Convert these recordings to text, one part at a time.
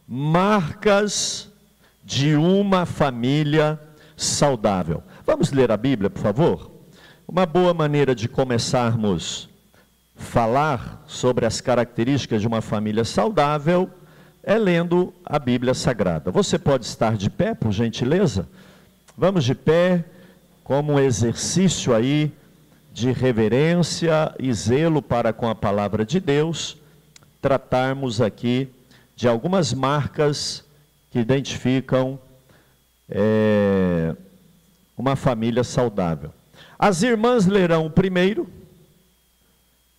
Marcas de uma família saudável. Vamos ler a Bíblia, por favor? Uma boa maneira de começarmos a falar sobre as características de uma família saudável é lendo a Bíblia Sagrada. Você pode estar de pé, por gentileza? Vamos de pé, como um exercício aí de reverência e zelo para com a palavra de Deus, tratarmos aqui de algumas marcas que identificam uma família saudável. As irmãs lerão o primeiro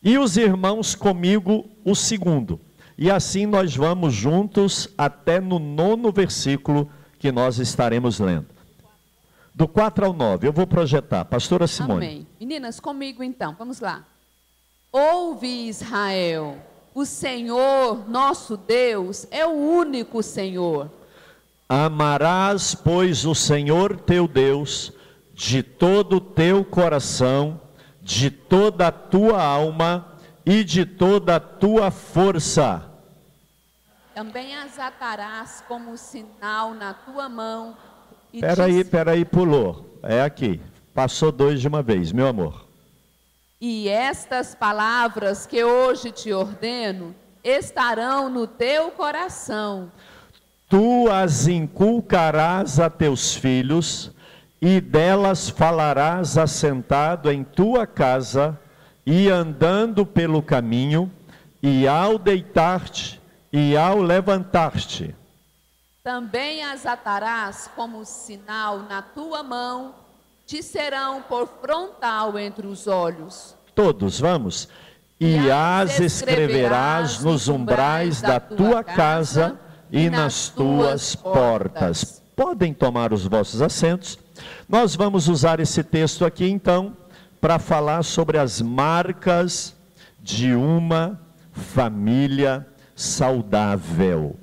e os irmãos comigo o segundo. E assim nós vamos juntos até no 9º versículo que nós estaremos lendo. Do 4 ao 9, eu vou projetar. Pastora Simone. Amém. Meninas, comigo então, vamos lá. Ouve, Israel, o Senhor, nosso Deus, é o único Senhor. Amarás, pois, o Senhor teu Deus de todo o teu coração, de toda a tua alma e de toda a tua força. Também as atarás como sinal na tua mão. Peraí, pulou. É aqui. Passou 2 de uma vez, meu amor. E estas palavras que hoje te ordeno estarão no teu coração. Tu as inculcarás a teus filhos, e delas falarás assentado em tua casa, e andando pelo caminho, e ao deitar-te, e ao levantar-te. Também as atarás como sinal na tua mão, te serão por frontal entre os olhos. Todos, vamos. E as escreverás nos umbrais da tua casa e nas tuas portas. Podem tomar os vossos assentos. Nós vamos usar esse texto aqui, então, para falar sobre as marcas de uma família saudável.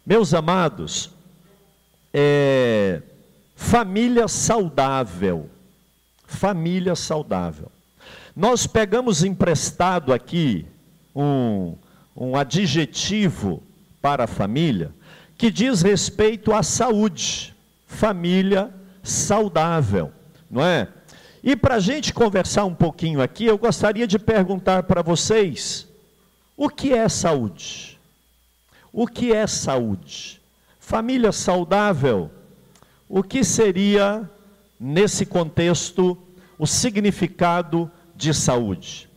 Meus amados, família saudável. Família saudável. Nós pegamos emprestado aqui um adjetivo para a família que diz respeito à saúde. Família saudável, não é? E para a gente conversar um pouquinho aqui, eu gostaria de perguntar para vocês: o que é saúde? O que é saúde? Família saudável, o que seria, nesse contexto, o significado de saúde?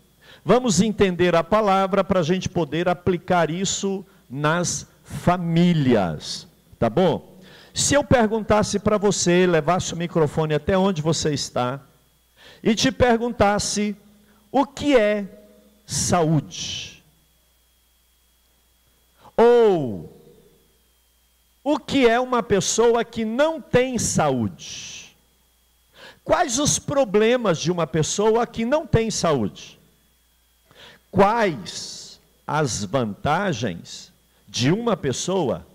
Vamos entender a palavra para a gente poder aplicar isso nas famílias, tá bom? Se eu perguntasse para você, levasse o microfone até onde você está, e te perguntasse, o que é saúde? Ou, o que é uma pessoa que não tem saúde? Quais os problemas de uma pessoa que não tem saúde? Quais as vantagens de uma pessoa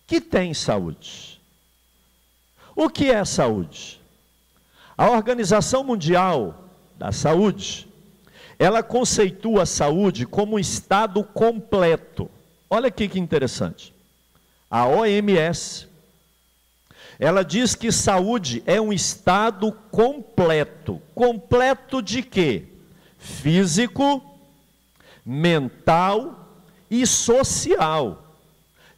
que tem saúde? O que é saúde? A Organização Mundial da Saúde, ela conceitua a saúde como um estado completo. Olha aqui que interessante. A OMS, ela diz que saúde é um estado completo. Completo de quê? Físico, mental e social,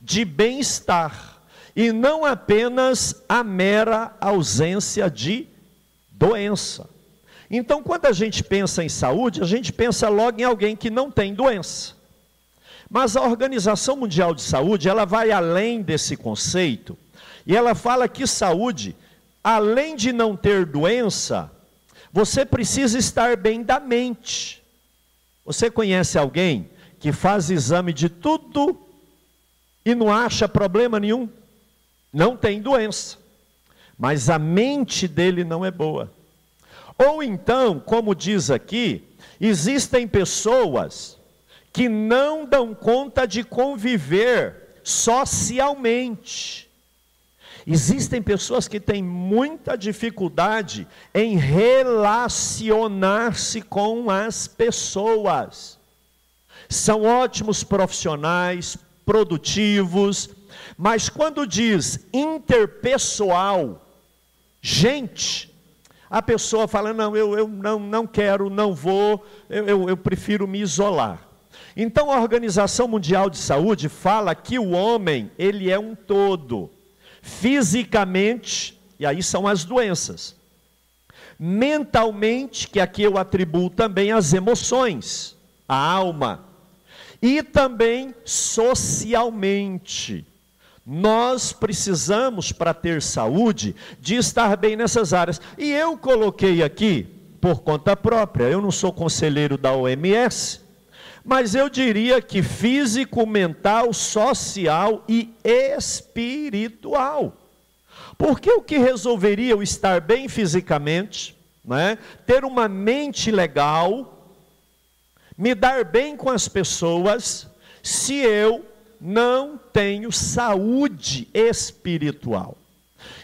de bem-estar. E não apenas a mera ausência de doença. Então, quando a gente pensa em saúde, a gente pensa logo em alguém que não tem doença. Mas a Organização Mundial de Saúde, ela vai além desse conceito, e ela fala que saúde, além de não ter doença, você precisa estar bem da mente. Você conhece alguém que faz exame de tudo e não acha problema nenhum? Não tem doença, mas a mente dele não é boa. Ou então, como diz aqui, existem pessoas que não dão conta de conviver socialmente. Existem pessoas que têm muita dificuldade em relacionar-se com as pessoas. São ótimos profissionais, produtivos, Mas quando diz interpessoal, gente, a pessoa fala, não, eu não quero, não vou, eu prefiro me isolar. Então a Organização Mundial de Saúde fala que o homem, ele é um todo, fisicamente, e aí são as doenças, mentalmente, que aqui eu atribuo também as emoções, a alma, e também socialmente. Nós precisamos, para ter saúde, de estar bem nessas áreas. E eu coloquei aqui, por conta própria, eu não sou conselheiro da OMS, mas eu diria que físico, mental, social e espiritual. Porque o que resolveria eu estar bem fisicamente, né? Ter uma mente legal, me dar bem com as pessoas, se eu não tenho saúde espiritual?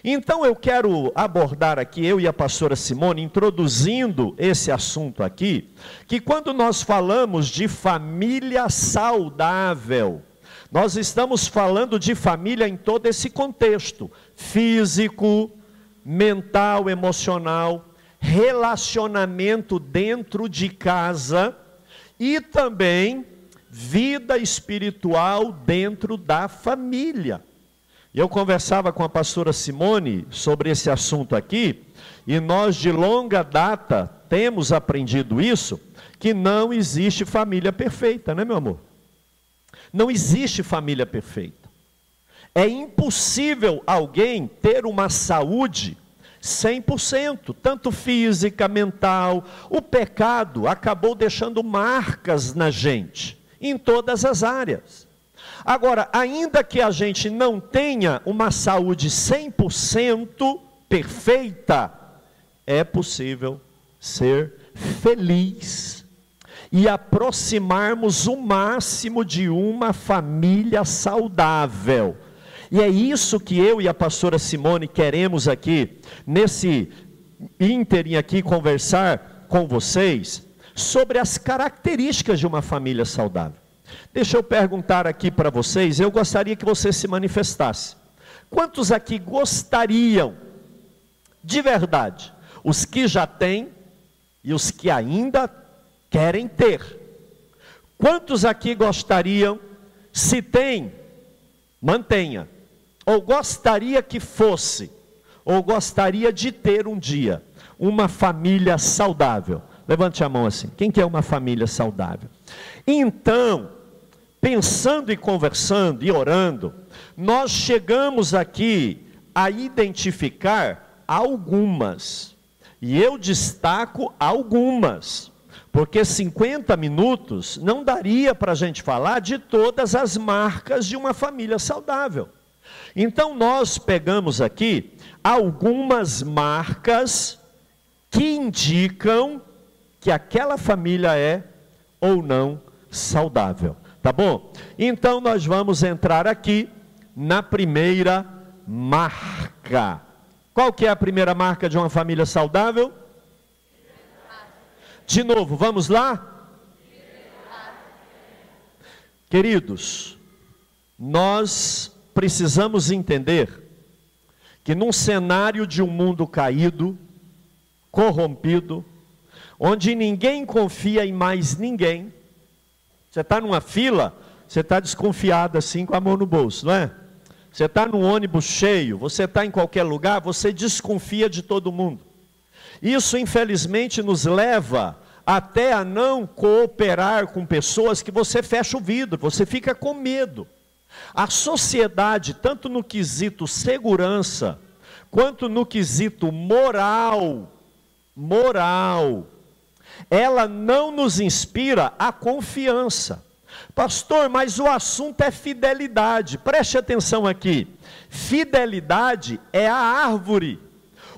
Então eu quero abordar aqui, eu e a pastora Simone, introduzindo esse assunto aqui, que quando nós falamos de família saudável, nós estamos falando de família em todo esse contexto, físico, mental, emocional, relacionamento dentro de casa e também vida espiritual dentro da família. Eu conversava com a pastora Simone sobre esse assunto aqui, e nós de longa data temos aprendido isso, que não existe família perfeita, né, meu amor? Não existe família perfeita. É impossível alguém ter uma saúde 100%, tanto física, mental. O pecado acabou deixando marcas na gente, em todas as áreas. Agora, ainda que a gente não tenha uma saúde 100% perfeita, é possível ser feliz e aproximarmos o máximo de uma família saudável. E é isso que eu e a pastora Simone queremos aqui, nesse ínterim aqui, conversar com vocês sobre as características de uma família saudável. Deixa eu perguntar aqui para vocês, eu gostaria que você se manifestasse. Quantos aqui gostariam, de verdade, os que já têm e os que ainda querem ter? Quantos aqui gostariam, se tem, mantenha, ou gostaria que fosse, ou gostaria de ter um dia, uma família saudável? Levante a mão assim, quem quer uma família saudável? Então, pensando e conversando e orando, nós chegamos aqui a identificar algumas, e eu destaco algumas, porque 50 minutos não daria para a gente falar de todas as marcas de uma família saudável. Então nós pegamos aqui algumas marcas que indicam que aquela família é ou não saudável. Tá bom? Então nós vamos entrar aqui na primeira marca. Qual que é a primeira marca de uma família saudável? De novo, vamos lá? Queridos, nós precisamos entender que num cenário de um mundo caído, corrompido, onde ninguém confia em mais ninguém, você está numa fila, você está desconfiado assim com a mão no bolso, não é? Você está num ônibus cheio, você está em qualquer lugar, você desconfia de todo mundo. Isso infelizmente nos leva até a não cooperar com pessoas que você fecha o vidro, você fica com medo. A sociedade, tanto no quesito segurança, quanto no quesito moral, ela não nos inspira a confiança. Pastor, mas o assunto é fidelidade. Preste atenção aqui. Fidelidade é a árvore.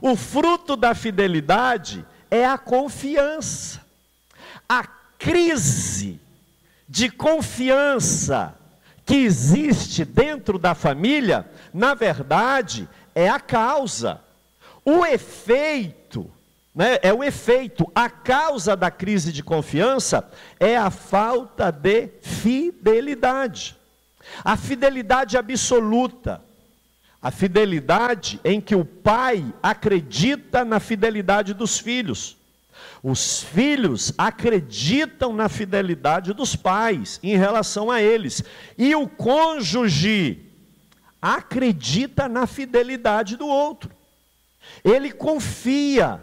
O fruto da fidelidade é a confiança. A crise de confiança que existe dentro da família, na verdade, é a causa. O efeito, é o efeito, a causa da crise de confiança é a falta de fidelidade. A fidelidade absoluta, a fidelidade em que o pai acredita na fidelidade dos filhos. Os filhos acreditam na fidelidade dos pais em relação a eles. E o cônjuge acredita na fidelidade do outro. Ele confia.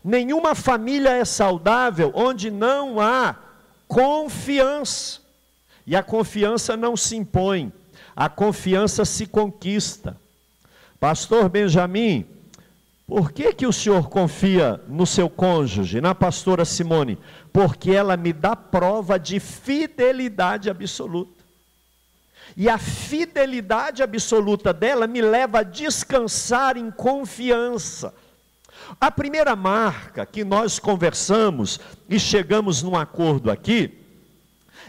Nenhuma família é saudável onde não há confiança. E a confiança não se impõe, a confiança se conquista. Pastor Benjamin, por que o senhor confia no seu cônjuge, na pastora Simone? Porque ela me dá prova de fidelidade absoluta. E a fidelidade absoluta dela me leva a descansar em confiança. A primeira marca que nós conversamos e chegamos num acordo aqui,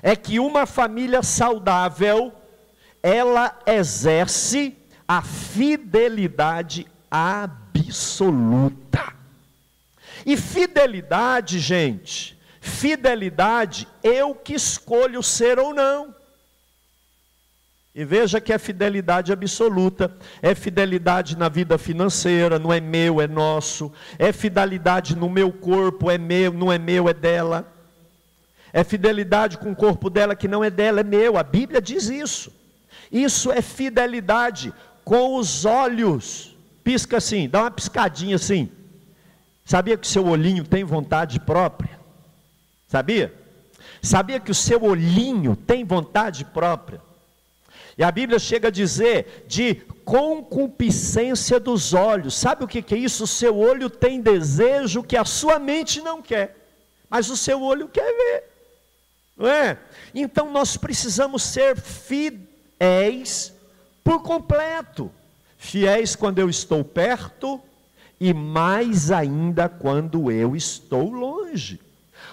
é que uma família saudável, ela exerce a fidelidade absoluta. E fidelidade, gente, fidelidade, eu que escolho ser ou não. E veja que é fidelidade absoluta, é fidelidade na vida financeira, não é meu, é nosso. É fidelidade no meu corpo, é meu, não é meu, é dela. É fidelidade com o corpo dela, que não é dela, é meu. A Bíblia diz isso. Isso é fidelidade com os olhos. Pisca assim, dá uma piscadinha assim. Sabia que o seu olhinho tem vontade própria? Sabia? Sabia que o seu olhinho tem vontade própria? E a Bíblia chega a dizer de concupiscência dos olhos. Sabe o que é isso? O seu olho tem desejo que a sua mente não quer, mas o seu olho quer ver. Não é? Então nós precisamos ser fiéis por completo. Fiéis quando eu estou perto e mais ainda quando eu estou longe.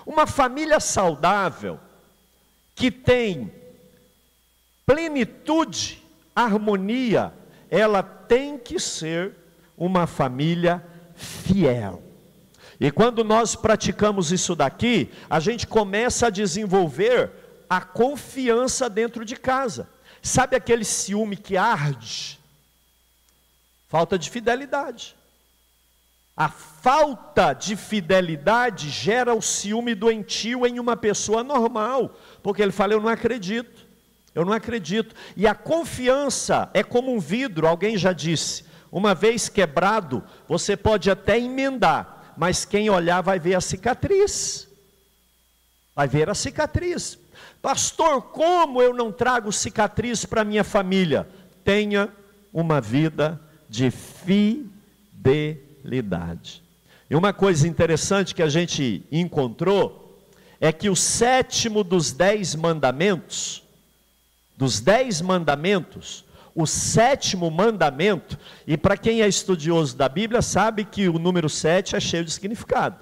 Uma família saudável que tem plenitude, harmonia, ela tem que ser uma família fiel. E quando nós praticamos isso daqui, a gente começa a desenvolver a confiança dentro de casa. Sabe aquele ciúme que arde? Falta de fidelidade. A falta de fidelidade gera o ciúme doentio em uma pessoa normal, porque ele fala, eu não acredito. E a confiança é como um vidro, alguém já disse, uma vez quebrado, você pode até emendar, mas quem olhar vai ver a cicatriz. Vai ver a cicatriz. Pastor, como eu não trago cicatriz para minha família? Tenha uma vida de fidelidade. E uma coisa interessante que a gente encontrou é que o sétimo dos 10 mandamentos, o sétimo mandamento, e para quem é estudioso da Bíblia sabe que o número 7 é cheio de significado.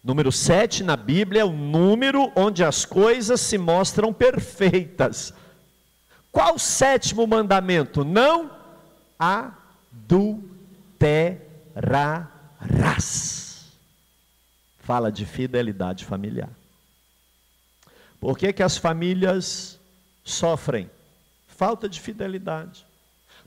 Número 7 na Bíblia é o número onde as coisas se mostram perfeitas. Qual o sétimo mandamento? Não adulterarás. Fala de fidelidade familiar. Por que as famílias sofrem? Falta de fidelidade.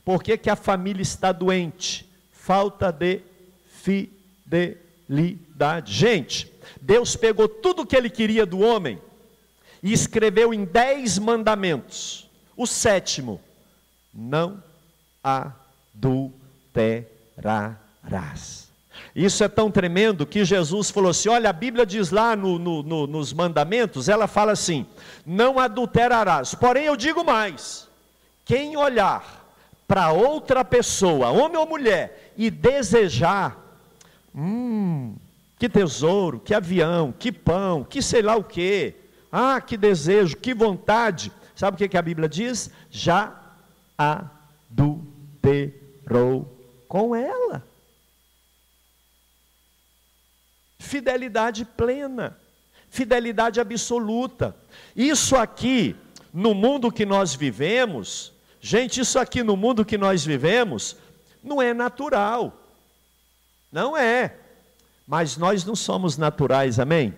Por que a família está doente? Falta de fidelidade. Gente, Deus pegou tudo o que Ele queria do homem e escreveu em 10 mandamentos. O sétimo, não adulterarás. Isso é tão tremendo que Jesus falou assim, olha, a Bíblia diz lá nos mandamentos, ela fala assim, não adulterarás. Porém eu digo mais, quem olhar para outra pessoa, homem ou mulher, e desejar, que tesouro, que avião, que pão, que sei lá o que, que desejo, que vontade, sabe o que a Bíblia diz? Já adulterou com ela. Fidelidade plena, fidelidade absoluta. Isso aqui, no mundo que nós vivemos, gente, isso aqui no mundo que nós vivemos, não é natural, não é, mas nós não somos naturais, amém?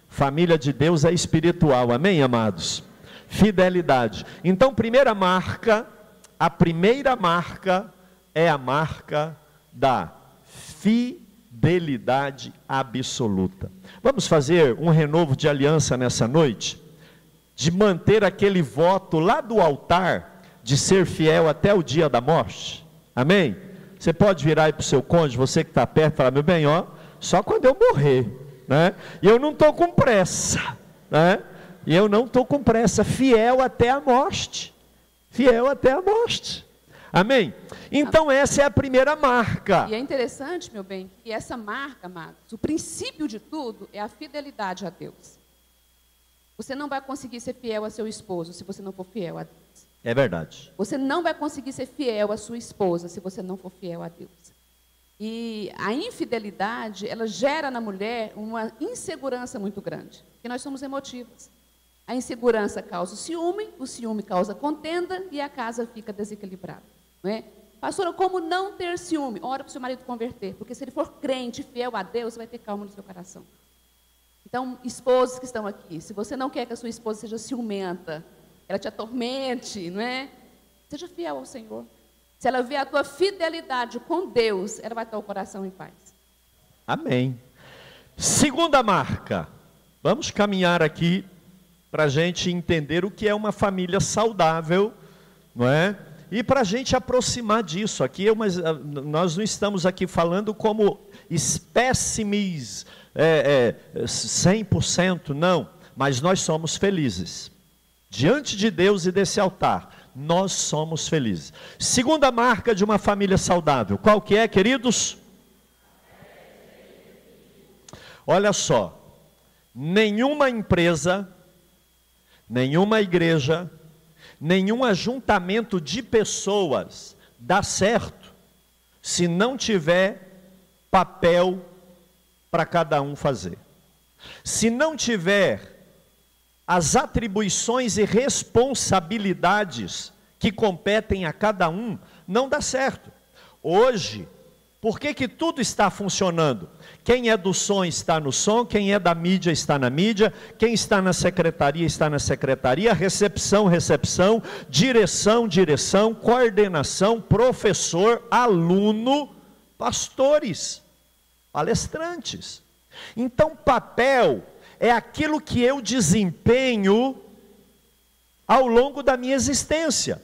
Família de Deus é espiritual, amém, amados? Fidelidade. Então, a primeira marca é a marca da fidelidade absoluta. Vamos fazer um renovo de aliança nessa noite? De manter aquele voto lá do altar, de ser fiel até o dia da morte? Amém? Você pode virar aí para o seu cônjuge, você que está perto, e falar: meu bem, ó, só quando eu morrer, né? E eu não estou com pressa, né? E eu não estou com pressa, fiel até a morte. Fiel até a morte. Amém? Então essa é a primeira marca. E é interessante, meu bem, que essa marca, amados, o princípio de tudo é a fidelidade a Deus. Você não vai conseguir ser fiel a seu esposo se você não for fiel a Deus. É verdade. Você não vai conseguir ser fiel à sua esposa se você não for fiel a Deus. E a infidelidade, ela gera na mulher uma insegurança muito grande, porque nós somos emotivas. A insegurança causa o ciúme causa contenda e a casa fica desequilibrada. Não é? Pastora, como não ter ciúme? Ora para o seu marido converter, porque se ele for crente, fiel a Deus, você vai ter calma no seu coração. Então, esposos que estão aqui, se você não quer que a sua esposa seja ciumenta, ela te atormente, não é? Seja fiel ao Senhor. Se ela vê a tua fidelidade com Deus, ela vai ter o coração em paz. Amém. Segunda marca. Vamos caminhar aqui para a gente entender o que é uma família saudável, não é? E para a gente aproximar disso aqui, nós não estamos aqui falando como espécimes 100%, não, mas nós somos felizes. Diante de Deus e desse altar, nós somos felizes. Segunda marca de uma família saudável, qual que é, queridos? Olha só, nenhuma empresa, nenhuma igreja, nenhum ajuntamento de pessoas dá certo se não tiver papel para cada um fazer. Se não tiver as atribuições e responsabilidades que competem a cada um, não dá certo. Hoje, por que tudo está funcionando? Quem é do som está no som, quem é da mídia está na mídia, quem está na secretaria está na secretaria, recepção, direção, coordenação, professor, aluno, pastores, palestrantes. Então, papel é aquilo que eu desempenho ao longo da minha existência.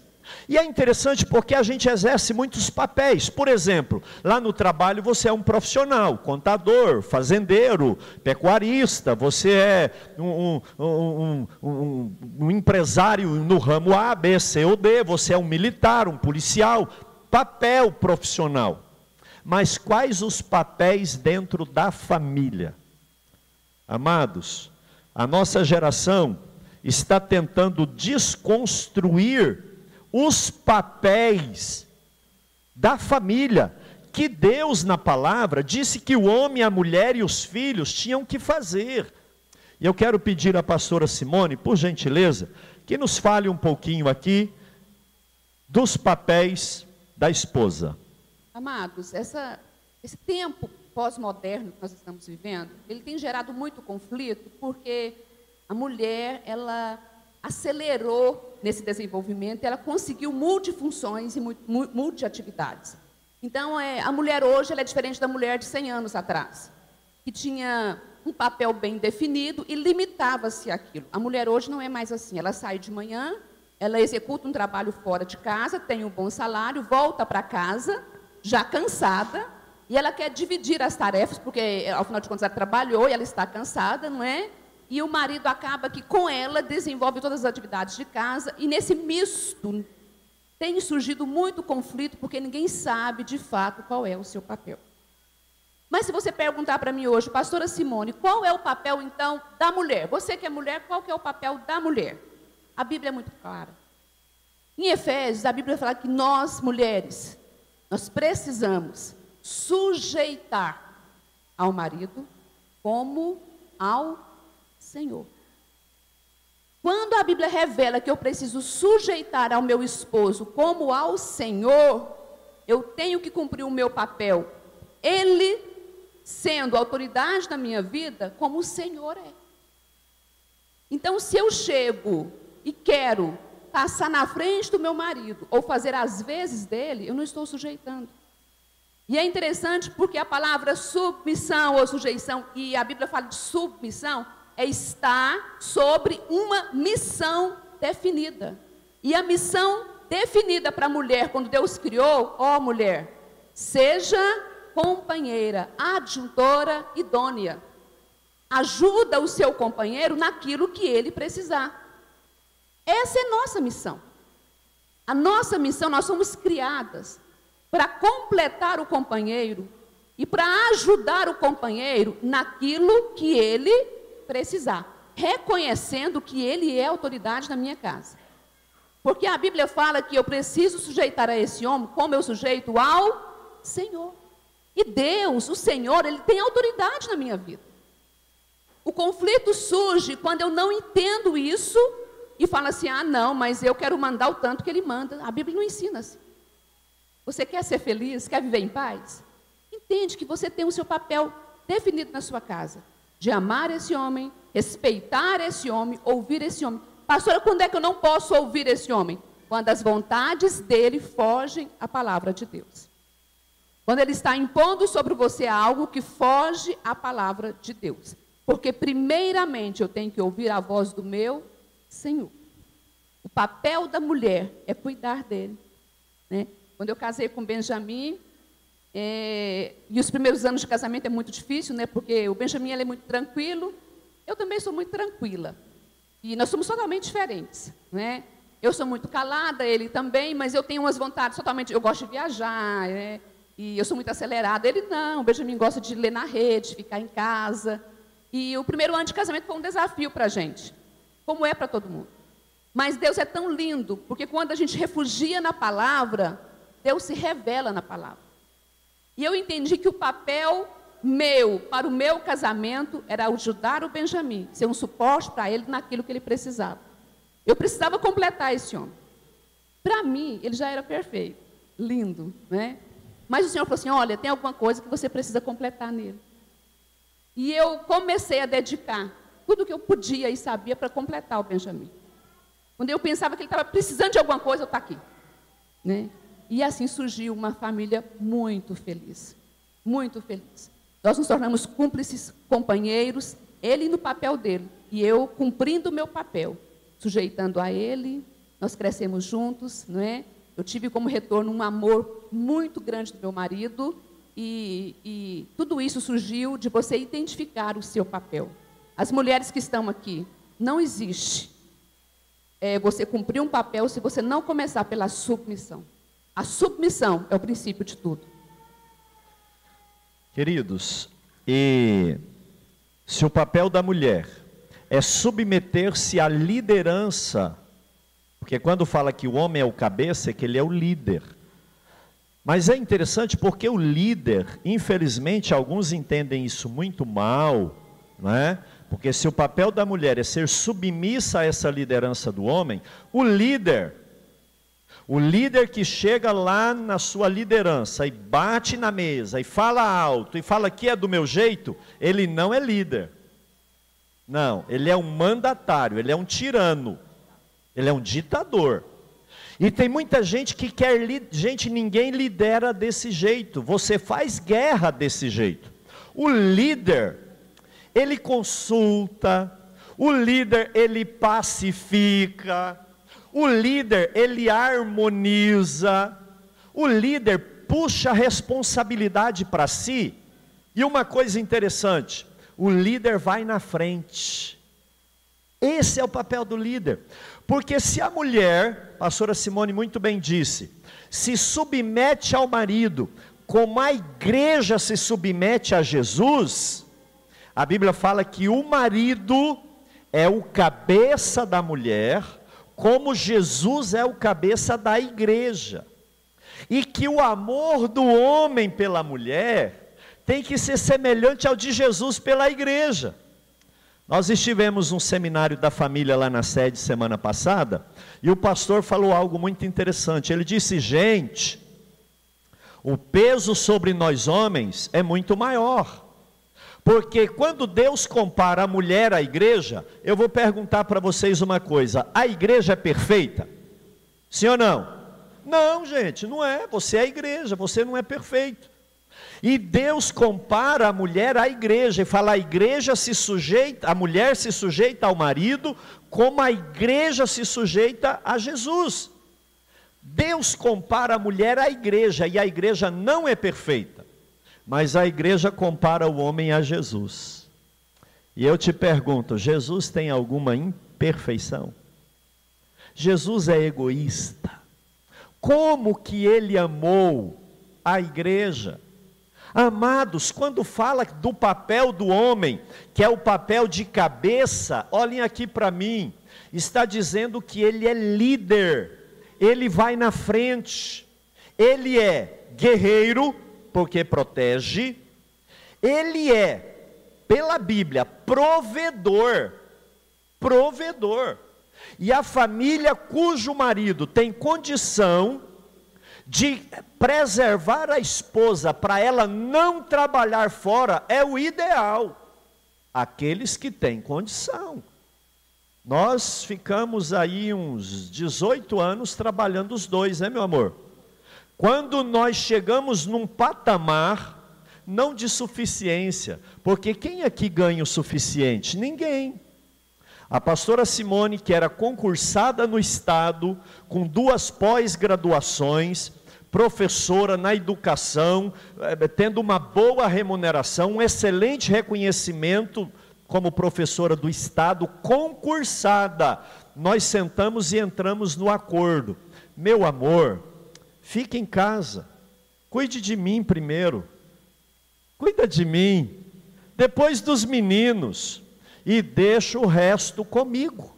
E é interessante porque a gente exerce muitos papéis. Por exemplo, lá no trabalho você é um profissional, contador, fazendeiro, pecuarista, você é um empresário no ramo A, B, C ou D, você é um militar, um policial, papel profissional. Mas quais os papéis dentro da família? Amados, a nossa geração está tentando desconstruir os papéis da família, que Deus na palavra disse que o homem, a mulher e os filhos tinham que fazer. E eu quero pedir à pastora Simone, por gentileza, que nos fale um pouquinho aqui dos papéis da esposa. Amados, esse tempo pós-moderno que nós estamos vivendo, ele tem gerado muito conflito, porque a mulher, ela acelerou nesse desenvolvimento, ela conseguiu multifunções e multiatividades. Então, a mulher hoje ela é diferente da mulher de 100 anos atrás, que tinha um papel bem definido e limitava-se àquilo. A mulher hoje não é mais assim, ela sai de manhã, ela executa um trabalho fora de casa, tem um bom salário, volta para casa, já cansada, e ela quer dividir as tarefas, porque, ao final de contas, ela trabalhou e ela está cansada, não é? E o marido acaba que, com ela, desenvolve todas as atividades de casa, e nesse misto tem surgido muito conflito, porque ninguém sabe, de fato, qual é o seu papel. Mas se você perguntar para mim hoje, pastora Simone, qual é o papel, então, da mulher? Você que é mulher, qual que é o papel da mulher? A Bíblia é muito clara. Em Efésios, a Bíblia fala que nós, mulheres, nós precisamos sujeitar ao marido como ao Senhor. Quando a Bíblia revela que eu preciso sujeitar ao meu esposo como ao Senhor, eu tenho que cumprir o meu papel, ele sendo autoridade na minha vida, como o Senhor é. Então, se eu chego e quero passar na frente do meu marido, ou fazer as vezes dele, eu não estou sujeitando. E é interessante porque a palavra submissão ou sujeição, e a Bíblia fala de submissão, é estar sobre uma missão definida. E a missão definida para a mulher, quando Deus criou, ó mulher, seja companheira, adjuntora idônea. Ajuda o seu companheiro naquilo que ele precisar. Essa é nossa missão. A nossa missão, nós somos criadas para completar o companheiro e para ajudar o companheiro naquilo que ele precisar, reconhecendo que ele é autoridade na minha casa. Porque a Bíblia fala que eu preciso sujeitar a esse homem como eu sujeito ao Senhor. E Deus, o Senhor, Ele tem autoridade na minha vida. O conflito surge quando eu não entendo isso e falo assim, ah não, mas eu quero mandar o tanto que Ele manda. A Bíblia não ensina assim. Você quer ser feliz, quer viver em paz? Entende que você tem o seu papel definido na sua casa. De amar esse homem, respeitar esse homem, ouvir esse homem. Pastora, quando é que eu não posso ouvir esse homem? Quando as vontades dele fogem à palavra de Deus. Quando ele está impondo sobre você algo que foge à palavra de Deus. Porque primeiramente eu tenho que ouvir a voz do meu Senhor. O papel da mulher é cuidar dele. Né? Quando eu casei com o Benjamin, e os primeiros anos de casamento é muito difícil, né? Porque o Benjamin ele é muito tranquilo, eu também sou muito tranquila. E nós somos totalmente diferentes, né? Eu sou muito calada, ele também, mas eu tenho umas vontades totalmente... Eu gosto de viajar, né? E eu sou muito acelerada. Ele não, o Benjamin gosta de ler na rede, ficar em casa. E o primeiro ano de casamento foi um desafio para a gente, como é para todo mundo. Mas Deus é tão lindo, porque quando a gente refugia na palavra, Deus se revela na palavra. E eu entendi que o papel meu, para o meu casamento, era ajudar o Benjamin, ser um suporte para ele naquilo que ele precisava. Eu precisava completar esse homem. Para mim, ele já era perfeito, lindo, né? Mas o Senhor falou assim, olha, tem alguma coisa que você precisa completar nele. E eu comecei a dedicar tudo que eu podia e sabia para completar o Benjamin. Quando eu pensava que ele estava precisando de alguma coisa, eu estou aqui, né? E assim surgiu uma família muito feliz, muito feliz. Nós nos tornamos cúmplices, companheiros, ele no papel dele, e eu cumprindo o meu papel, sujeitando a ele, nós crescemos juntos, não é? Eu tive como retorno um amor muito grande do meu marido, e tudo isso surgiu de você identificar o seu papel. As mulheres que estão aqui, não existe você cumprir um papel se você não começar pela submissão. A submissão é o princípio de tudo. Queridos, e se o papel da mulher é submeter-se à liderança, porque quando fala que o homem é o cabeça, é que ele é o líder. Mas é interessante porque o líder, infelizmente, alguns entendem isso muito mal, não é? Porque se o papel da mulher é ser submissa a essa liderança do homem, o líder que chega lá na sua liderança e bate na mesa e fala alto e fala que é do meu jeito, ele não é líder. Não, ele é um mandatário, ele é um tirano, ele é um ditador. E tem muita gente que quer, ninguém lidera desse jeito, você faz guerra desse jeito. O líder, ele consulta, o líder, ele pacifica, o líder, ele harmoniza, o líder puxa a responsabilidade para si. E uma coisa interessante, o líder vai na frente. Esse é o papel do líder. Porque se a mulher, a pastora Simone muito bem disse, se submete ao marido, como a igreja se submete a Jesus, a Bíblia fala que o marido é o cabeça da mulher, como Jesus é o cabeça da igreja. E que o amor do homem pela mulher tem que ser semelhante ao de Jesus pela igreja. Nós estivemos num seminário da família lá na sede semana passada, e o pastor falou algo muito interessante. Ele disse, gente, o peso sobre nós homens é muito maior, Porque quando Deus compara a mulher à igreja, eu vou perguntar para vocês uma coisa: a igreja é perfeita? Sim ou não? Não, gente, não é. Você é a igreja, você não é perfeito. E Deus compara a mulher à igreja e fala: a igreja se sujeita, a mulher se sujeita ao marido, como a igreja se sujeita a Jesus. Deus compara a mulher à igreja, e a igreja não é perfeita, mas a igreja compara o homem a Jesus. E eu te pergunto: Jesus tem alguma imperfeição? Jesus é egoísta? Como que ele amou a igreja? Amados, quando fala do papel do homem, que é o papel de cabeça, olhem aqui para mim, está dizendo que ele é líder, ele vai na frente, ele é guerreiro, porque protege, ele é, pela Bíblia, provedor, e a família cujo marido tem condição de preservar a esposa para ela não trabalhar fora, é o ideal, aqueles que têm condição. Nós ficamos aí uns 18 anos trabalhando os dois, né, meu amor? Quando nós chegamos num patamar, não de suficiência, porque quem aqui ganha o suficiente? Ninguém. A pastora Simone, que era concursada no estado, com 2 pós-graduações, professora na educação, tendo uma boa remuneração, um excelente reconhecimento como professora do estado, concursada, nós sentamos e entramos no acordo: meu amor, fique em casa, cuide de mim primeiro, cuida de mim, depois dos meninos, e deixa o resto comigo.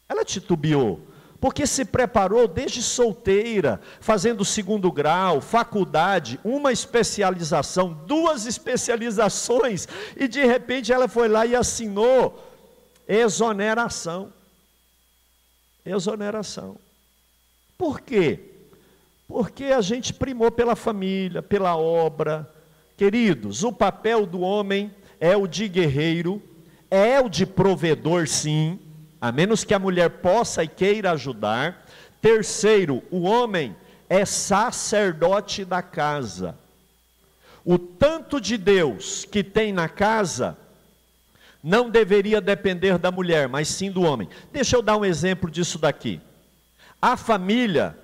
Ela titubeou, porque se preparou desde solteira, fazendo 2º grau, faculdade, uma especialização, 2 especializações, e de repente ela foi lá e assinou exoneração. Exoneração. Por quê? Porque a gente primou pela família, pela obra. Queridos, o papel do homem é o de guerreiro, é o de provedor, sim, a menos que a mulher possa e queira ajudar. Terceiro, o homem é sacerdote da casa. O tanto de Deus que tem na casa não deveria depender da mulher, mas sim do homem. Deixa eu dar um exemplo disso daqui. A família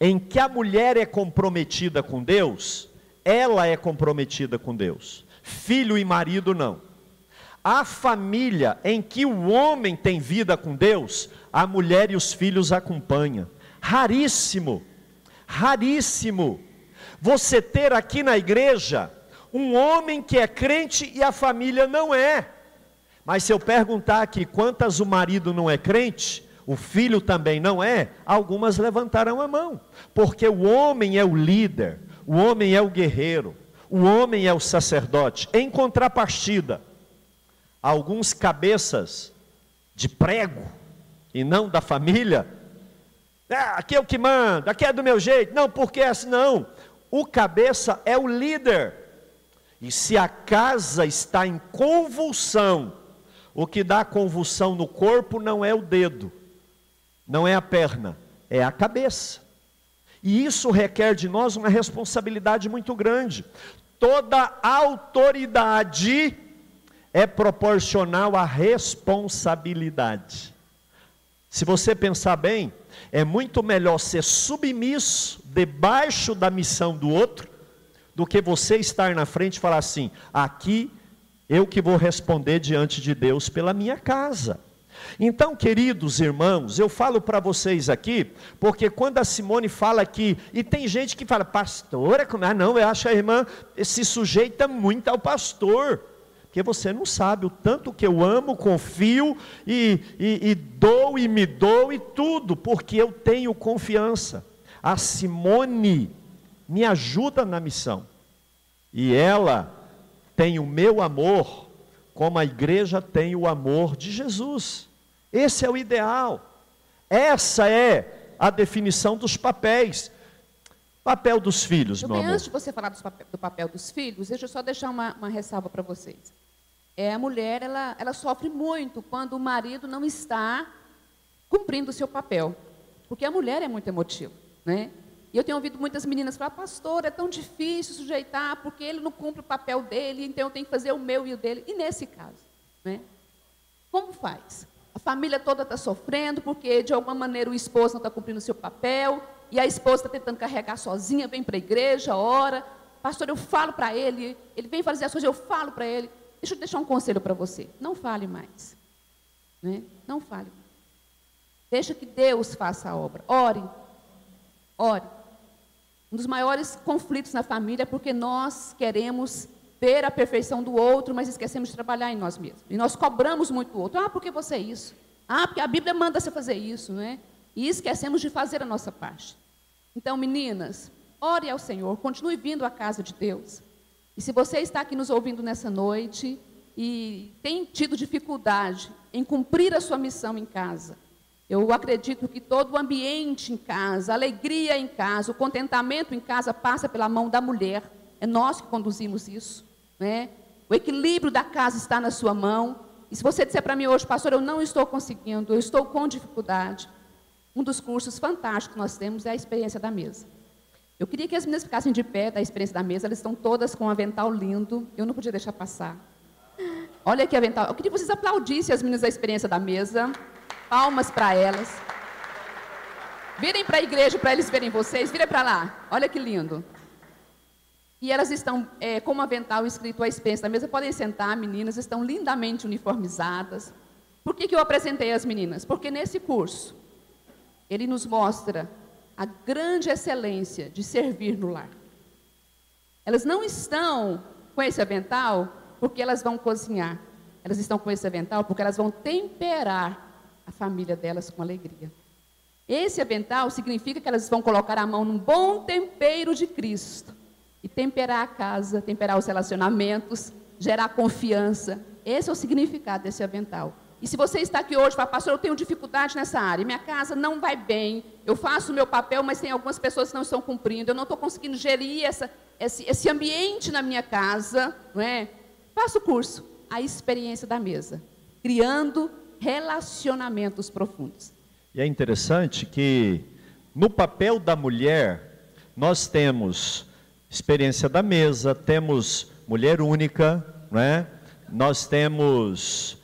em que a mulher é comprometida com Deus, ela é comprometida com Deus. Filho e marido não. A família em que o homem tem vida com Deus, a mulher e os filhos acompanham. Raríssimo, raríssimo, você ter aqui na igreja um homem que é crente e a família não é. Mas se eu perguntar aqui quantas o marido não é crente, o filho também não é, algumas levantarão a mão, porque o homem é o líder, o homem é o guerreiro, o homem é o sacerdote. Em contrapartida, alguns cabeças de prego, e não da família, aqui é o que manda, aqui é do meu jeito, não, porque é assim, não, o cabeça é o líder, e se a casa está em convulsão, o que dá convulsão no corpo não é o dedo, não é a perna, é a cabeça, e isso requer de nós uma responsabilidade muito grande. Toda autoridade é proporcional à responsabilidade. Se você pensar bem, é muito melhor ser submisso debaixo da missão do outro, do que você estar na frente e falar assim: aqui eu que vou responder diante de Deus pela minha casa. Então, queridos irmãos, eu falo para vocês aqui, porque quando a Simone fala aqui, e tem gente que fala: pastora, não, eu acho que a irmã se sujeita muito ao pastor, porque você não sabe o tanto que eu amo, confio, e dou e me dou e tudo, porque eu tenho confiança. A Simone me ajuda na missão, e ela tem o meu amor, como a igreja tem o amor de Jesus. Esse é o ideal, essa é a definição dos papéis. Papel dos filhos, meu amor. Antes de você falar do papel dos filhos, deixa eu só deixar uma ressalva para vocês. A mulher, ela sofre muito quando o marido não está cumprindo o seu papel. Porque a mulher é muito emotiva, né? E eu tenho ouvido muitas meninas falar, pastor, é tão difícil sujeitar, porque ele não cumpre o papel dele, então eu tenho que fazer o meu e o dele. E nesse caso, né? Como faz? A família toda está sofrendo, porque de alguma maneira o esposo não está cumprindo o seu papel, e a esposa está tentando carregar sozinha, vem para a igreja, ora, pastor, eu falo para ele, ele vem fazer as coisas, eu falo para ele. Deixa eu deixar um conselho para você, não fale mais, né? Não fale mais. Deixa que Deus faça a obra, ore, ore. Um dos maiores conflitos na família é porque nós queremos ver a perfeição do outro, mas esquecemos de trabalhar em nós mesmos. E nós cobramos muito o outro. Ah, porque você é isso? Ah, porque a Bíblia manda você fazer isso, né? E esquecemos de fazer a nossa parte. Então, meninas, ore ao Senhor, continue vindo à casa de Deus. E se você está aqui nos ouvindo nessa noite e tem tido dificuldade em cumprir a sua missão em casa, eu acredito que todo o ambiente em casa, a alegria em casa, o contentamento em casa passa pela mão da mulher. É nós que conduzimos isso, né? O equilíbrio da casa está na sua mão. E se você disser para mim hoje, pastor, eu não estou conseguindo, eu estou com dificuldade. Um dos cursos fantásticos que nós temos é a experiência da mesa. Eu queria que as meninas ficassem de pé da experiência da mesa. Elas estão todas com um avental lindo. Eu não podia deixar passar. Olha que avental. Eu queria que vocês aplaudissem as meninas da experiência da mesa. Palmas para elas. Virem para a igreja para eles verem vocês. Virem para lá. Olha que lindo. E elas estão com um avental escrito a experiência da mesa. Podem sentar, meninas. Estão lindamente uniformizadas. Por que eu apresentei as meninas? Porque nesse curso, ele nos mostra a grande excelência de servir no lar. Elas não estão com esse avental porque elas vão cozinhar. Elas estão com esse avental porque elas vão temperar a família delas com alegria. Esse avental significa que elas vão colocar a mão num bom tempero de Cristo e temperar a casa, temperar os relacionamentos, gerar confiança. Esse é o significado desse avental. E se você está aqui hoje e fala, pastor, eu tenho dificuldade nessa área, minha casa não vai bem, eu faço o meu papel, mas tem algumas pessoas que não estão cumprindo, eu não estou conseguindo gerir esse ambiente na minha casa, não é? Faça o curso, a experiência da mesa, criando relacionamentos profundos. E é interessante que no papel da mulher, nós temos experiência da mesa, temos mulher única, não é? Nós temos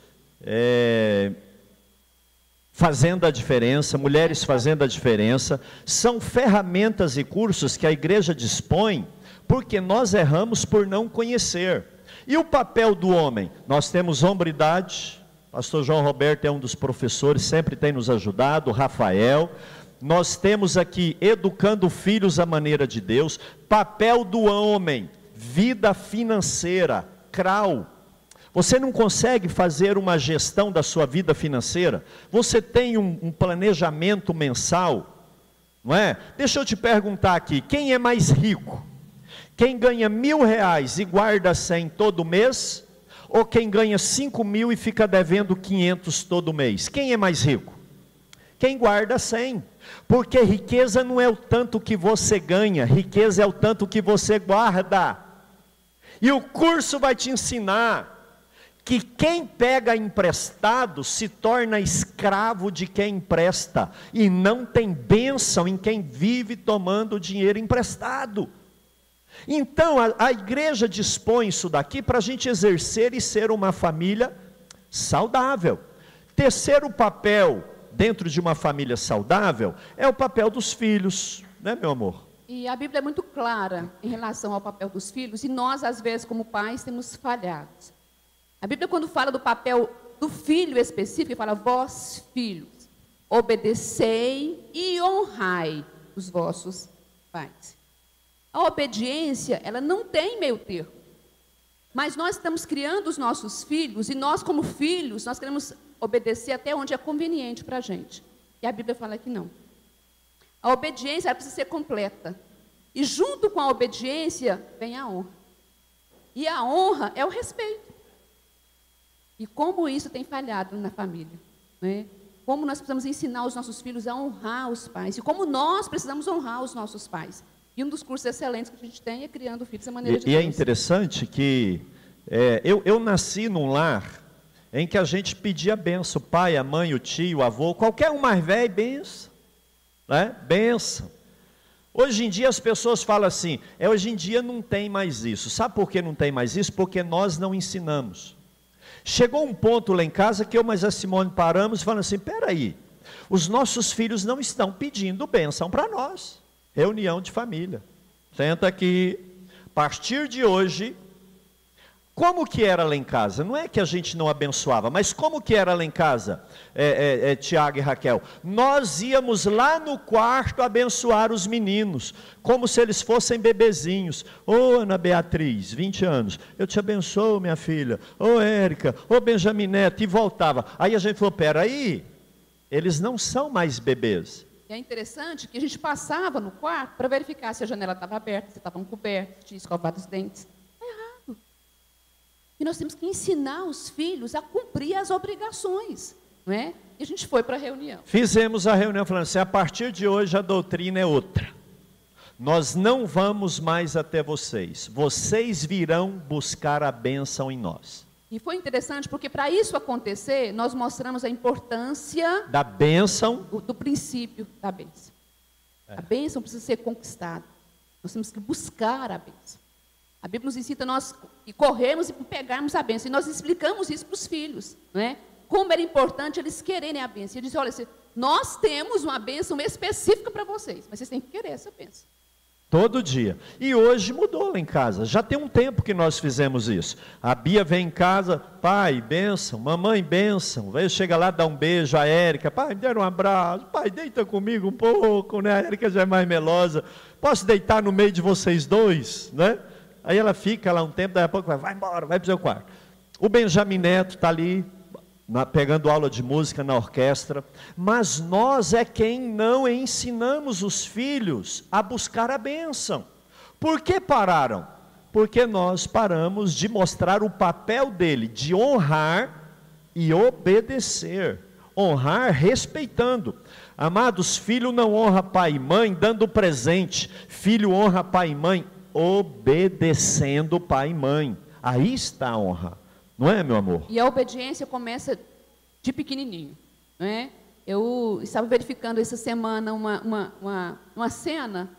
fazendo a diferença, mulheres fazendo a diferença. São ferramentas e cursos que a igreja dispõe, porque nós erramos por não conhecer. E o papel do homem? Nós temos hombridade. Pastor João Roberto é um dos professores, sempre tem nos ajudado, Rafael. Nós temos aqui, educando filhos à maneira de Deus. Papel do homem, vida financeira, CRAU. Você não consegue fazer uma gestão da sua vida financeira? Você tem um planejamento mensal? Não é? Deixa eu te perguntar aqui, quem é mais rico? Quem ganha R$1.000 e guarda 100 todo mês? Ou quem ganha 5.000 e fica devendo 500 todo mês? Quem é mais rico? Quem guarda 100. Porque riqueza não é o tanto que você ganha, riqueza é o tanto que você guarda. E o curso vai te ensinar que quem pega emprestado se torna escravo de quem empresta, e não tem bênção em quem vive tomando dinheiro emprestado. Então a igreja dispõe isso daqui para a gente exercer e ser uma família saudável. Terceiro papel dentro de uma família saudável é o papel dos filhos, né, meu amor? E a Bíblia é muito clara em relação ao papel dos filhos, e nós às vezes como pais temos falhado. A Bíblia, quando fala do papel do filho específico, fala, vós filhos, obedecei e honrai os vossos pais. A obediência, ela não tem meio termo. Mas nós estamos criando os nossos filhos, e nós como filhos, nós queremos obedecer até onde é conveniente para a gente. E a Bíblia fala que não. A obediência, ela precisa ser completa. E junto com a obediência, vem a honra. E a honra é o respeito. E como isso tem falhado na família, né? Como nós precisamos ensinar os nossos filhos a honrar os pais, e como nós precisamos honrar os nossos pais. E um dos cursos excelentes que a gente tem é Criando Filhos à Maneira de E Deus. é interessante que eu nasci num lar em que a gente pedia benção, o pai, a mãe, o tio, o avô, qualquer um mais velho, benção, né? Benção. Hoje em dia as pessoas falam assim, hoje em dia não tem mais isso. Sabe por que não tem mais isso? Porque nós não ensinamos. Chegou um ponto lá em casa que eu mais a Simone paramos e falamos assim, peraí, os nossos filhos não estão pedindo bênção para nós. Reunião de família. Senta aqui, a partir de hoje, como que era lá em casa? Não é que a gente não abençoava, mas como que era lá em casa, Tiago e Raquel? Nós íamos lá no quarto abençoar os meninos, como se eles fossem bebezinhos. Ô Ana Beatriz, 20 anos, eu te abençoo, minha filha. Ô Érica, ô Benjamin Neto, e voltava. Aí a gente falou, peraí, eles não são mais bebês. E é interessante que a gente passava no quarto para verificar se a janela estava aberta, se estavam cobertos, se tinha escovado os dentes. E nós temos que ensinar os filhos a cumprir as obrigações, não é? E a gente foi para a reunião. Fizemos a reunião falando assim, a partir de hoje a doutrina é outra. Nós não vamos mais até vocês. Vocês virão buscar a bênção em nós. E foi interessante porque para isso acontecer, nós mostramos a importância da bênção, do princípio da bênção. A bênção precisa ser conquistada. Nós temos que buscar a bênção. A Bíblia nos ensina nós corrermos e pegarmos a bênção. E nós explicamos isso para os filhos, não é? Como era importante eles quererem a bênção. Ele disse, olha, nós temos uma bênção específica para vocês, mas vocês têm que querer essa bênção. Todo dia. E hoje mudou lá em casa. Já tem um tempo que nós fizemos isso. A Bia vem em casa, pai, bênção, mamãe, bênção. Aí chega lá, dá um beijo a Érica, pai, me deram um abraço, pai, deita comigo um pouco, né? A Érica já é mais melosa. Posso deitar no meio de vocês dois, né? Aí ela fica lá um tempo, daí a pouco vai embora, vai para o seu quarto. O Benjamin Neto está ali, pegando aula de música na orquestra, mas nós é quem não ensinamos os filhos a buscar a bênção. Por que pararam? Porque nós paramos de mostrar o papel dele, de honrar e obedecer. Honrar respeitando. Amados, filho não honra pai e mãe dando presente, filho honra pai e mãe obedecendo pai e mãe. Aí está a honra, não é, meu amor? E a obediência começa de pequenininho, não é? Eu estava verificando essa semana uma cena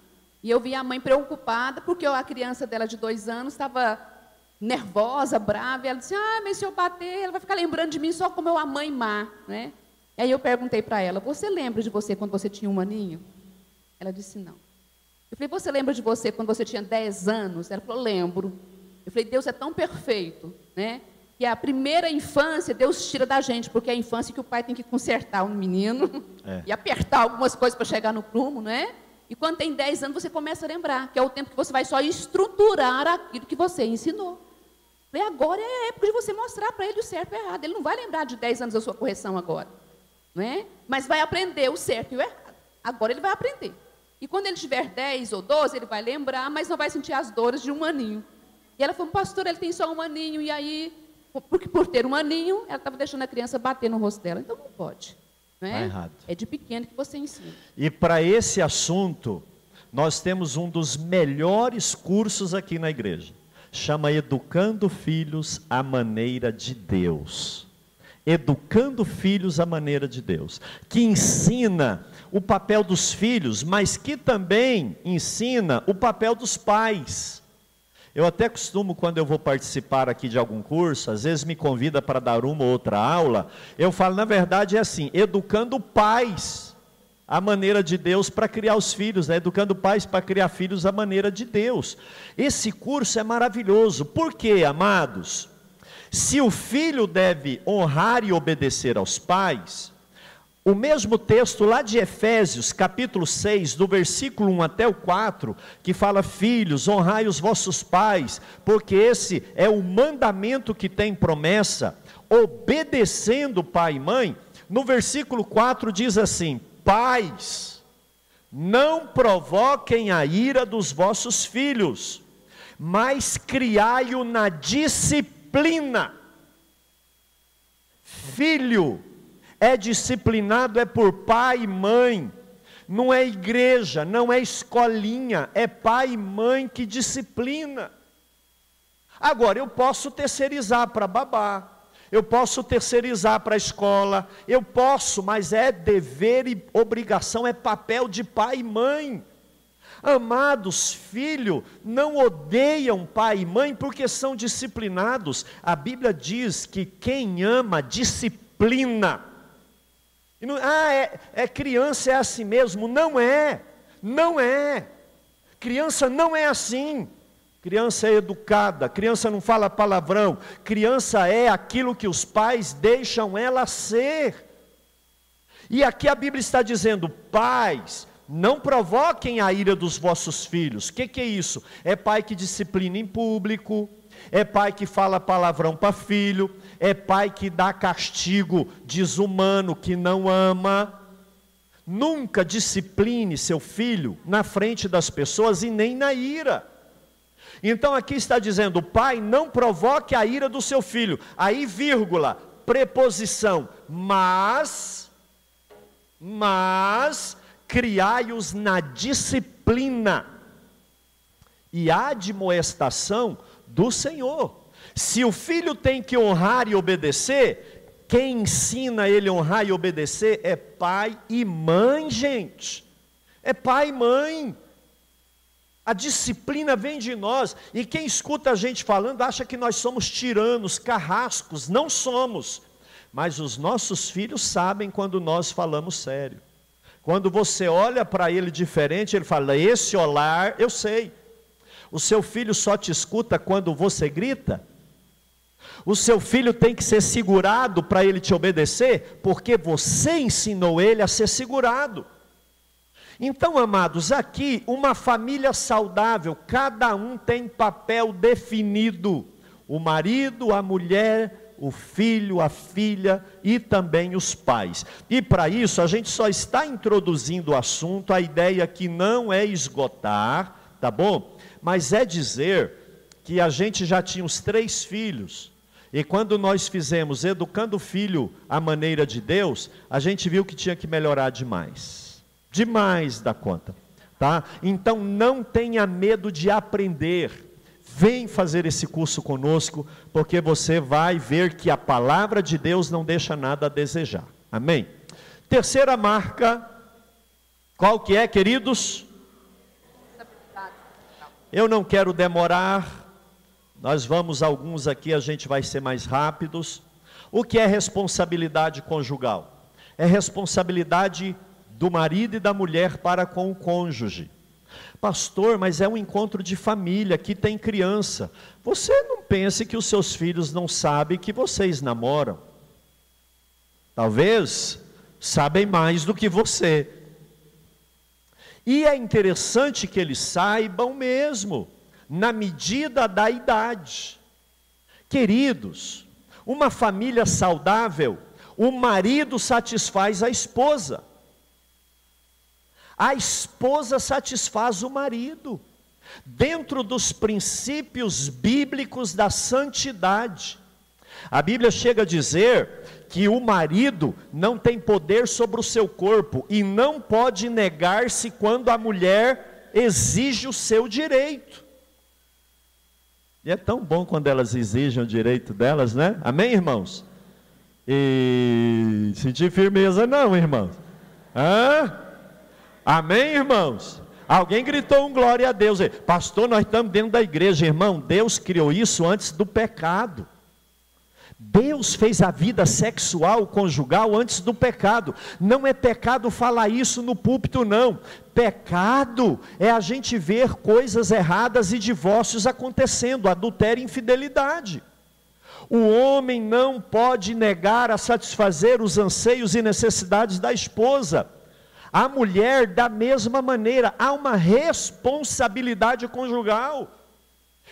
e eu vi a mãe preocupada porque a criança dela de 2 anos estava nervosa, brava, e ela disse, mas se eu bater, ela vai ficar lembrando de mim só como eu a mãe má, né? E aí eu perguntei para ela, você lembra de você quando você tinha 1 aninho? Ela disse, não. Eu falei, você lembra de você quando você tinha 10 anos? Ela falou, lembro. Eu falei, Deus é tão perfeito, né? Que a primeira infância, Deus tira da gente, porque é a infância que o pai tem que consertar um menino e apertar algumas coisas para chegar no prumo, não é? E quando tem 10 anos, você começa a lembrar, que é o tempo que você vai só estruturar aquilo que você ensinou. Eu falei, agora é a época de você mostrar para ele o certo e o errado. Ele não vai lembrar de 10 anos da sua correção agora, não é? Mas vai aprender o certo e o errado. Agora ele vai aprender. E quando ele tiver 10 ou 12, ele vai lembrar, mas não vai sentir as dores de 1 aninho. E ela falou, pastor, ele tem só 1 aninho, e aí, porque por ter 1 aninho, ela estava deixando a criança bater no rosto dela. Então não pode. Não é? Tá errado. É de pequeno que você ensina. E para esse assunto, nós temos um dos melhores cursos aqui na igreja. Chama Educando Filhos à Maneira de Deus. Educando Filhos à Maneira de Deus. Que ensina o papel dos filhos, mas que também ensina o papel dos pais. Eu até costumo, quando eu vou participar aqui de algum curso, às vezes me convida para dar uma ou outra aula, eu falo, na verdade é assim, educando pais à maneira de Deus para criar os filhos, né? Educando pais para criar filhos à maneira de Deus. Esse curso é maravilhoso, por quê, amados? Se o filho deve honrar e obedecer aos pais, o mesmo texto lá de Efésios, capítulo 6, do versículo 1 até o 4, que fala, filhos, honrai os vossos pais, porque esse é o mandamento que tem promessa, obedecendo pai e mãe, no versículo 4 diz assim, pais, não provoquem a ira dos vossos filhos, mas criai-o na disciplina. Filho é disciplinado por pai e mãe, não é igreja, não é escolinha, é pai e mãe que disciplina. Agora, eu posso terceirizar para babá, eu posso terceirizar para a escola, eu posso, mas é dever e obrigação, é papel de pai e mãe. Amados, filhos não odeiam pai e mãe porque são disciplinados. A Bíblia diz que quem ama, disciplina. E não, criança é assim mesmo. Não é, não é. Criança não é assim. Criança é educada, criança não fala palavrão. Criança é aquilo que os pais deixam ela ser. E aqui a Bíblia está dizendo, pais, não provoquem a ira dos vossos filhos. O que é isso? É pai que disciplina em público, é pai que fala palavrão para filho, é pai que dá castigo desumano, que não ama. Nunca discipline seu filho na frente das pessoas e nem na ira. Então aqui está dizendo, pai, não provoque a ira do seu filho. Aí, vírgula, preposição, mas criai-os na disciplina e admoestação do Senhor. Se o filho tem que honrar e obedecer, quem ensina ele a honrar e obedecer é pai e mãe, gente. É pai e mãe. A disciplina vem de nós, e quem escuta a gente falando acha que nós somos tiranos, carrascos. Não somos, mas os nossos filhos sabem quando nós falamos sério. Quando você olha para ele diferente, ele fala, esse olhar, eu sei. O seu filho só te escuta quando você grita? O seu filho tem que ser segurado para ele te obedecer, porque você ensinou ele a ser segurado. Então, amados, aqui uma família saudável, cada um tem papel definido. O marido, a mulher, o filho, a filha e também os pais. E para isso a gente só está introduzindo o assunto, a ideia aqui não é esgotar, tá bom? Mas é dizer que a gente já tinha os 3 filhos, e quando nós fizemos Educando o Filho à Maneira de Deus, a gente viu que tinha que melhorar demais. Demais da conta, tá? Então não tenha medo de aprender, vem fazer esse curso conosco, porque você vai ver que a palavra de Deus não deixa nada a desejar, amém? Terceira marca, qual que é, queridos? Eu não quero demorar, nós vamos alguns aqui, a gente vai ser mais rápidos. O que é responsabilidade conjugal? É responsabilidade do marido e da mulher para com o cônjuge. Pastor, mas é um encontro de família, aqui tem criança. Você não pense que os seus filhos não sabem que vocês namoram. Talvez sabem mais do que você. E é interessante que eles saibam mesmo, na medida da idade. Queridos, uma família saudável, o marido satisfaz a esposa. A esposa satisfaz o marido, dentro dos princípios bíblicos da santidade. A Bíblia chega a dizer que o marido não tem poder sobre o seu corpo, e não pode negar-se quando a mulher exige o seu direito. E é tão bom quando elas exigem o direito delas, né? Amém, irmãos? E sentir firmeza não, irmãos. Amém, irmãos? Alguém gritou um glória a Deus. Pastor, nós estamos dentro da igreja. Irmão, Deus criou isso antes do pecado. Deus fez a vida sexual, conjugal, antes do pecado. Não é pecado falar isso no púlpito, não. Pecado é a gente ver coisas erradas e divórcios acontecendo, adultério e infidelidade. O homem não pode negar a satisfazer os anseios e necessidades da esposa. A mulher, da mesma maneira, há uma responsabilidade conjugal.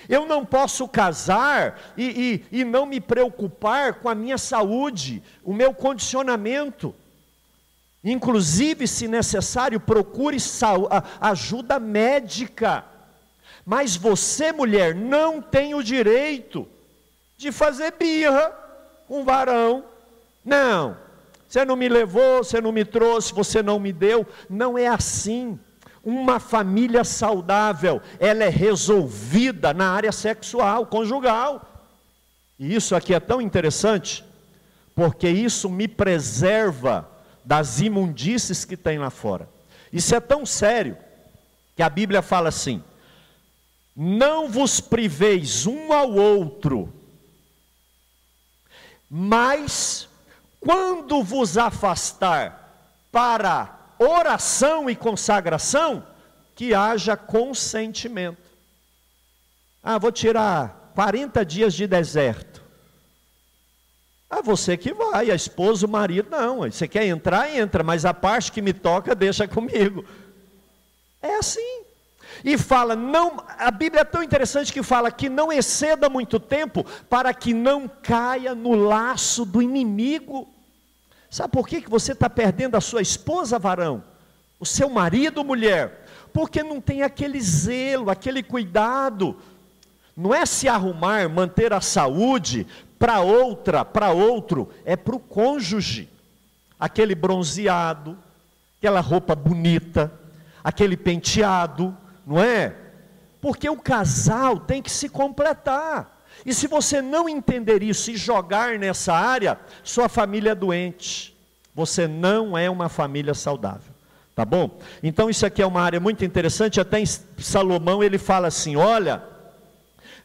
Eu não posso casar e não me preocupar com a minha saúde, o meu condicionamento. Inclusive, se necessário, procure ajuda médica. Mas você, mulher, não tem o direito de fazer birra com varão. Não. Você não me levou, você não me trouxe, você não me deu. Não é assim. Uma família saudável, ela é resolvida na área sexual, conjugal. E isso aqui é tão interessante, porque isso me preserva das imundícies que tem lá fora. Isso é tão sério, que a Bíblia fala assim: não vos priveis um ao outro, mas quando vos afastar para oração e consagração, que haja consentimento. Vou tirar 40 dias de deserto. Você que vai, a esposa, o marido, não. Você quer entrar, entra, mas a parte que me toca, deixa comigo. É assim. E fala, não, a Bíblia é tão interessante que fala que não exceda muito tempo, para que não caia no laço do inimigo. Sabe por que você está perdendo a sua esposa, varão? O seu marido, mulher? Porque não tem aquele zelo, aquele cuidado. Não é se arrumar, manter a saúde para outra, para outro, é para o cônjuge. Aquele bronzeado, aquela roupa bonita, aquele penteado, não é? Porque o casal tem que se completar. E se você não entender isso e jogar nessa área, sua família é doente. Você não é uma família saudável. Tá bom? Então isso aqui é uma área muito interessante. Até em Salomão ele fala assim: olha,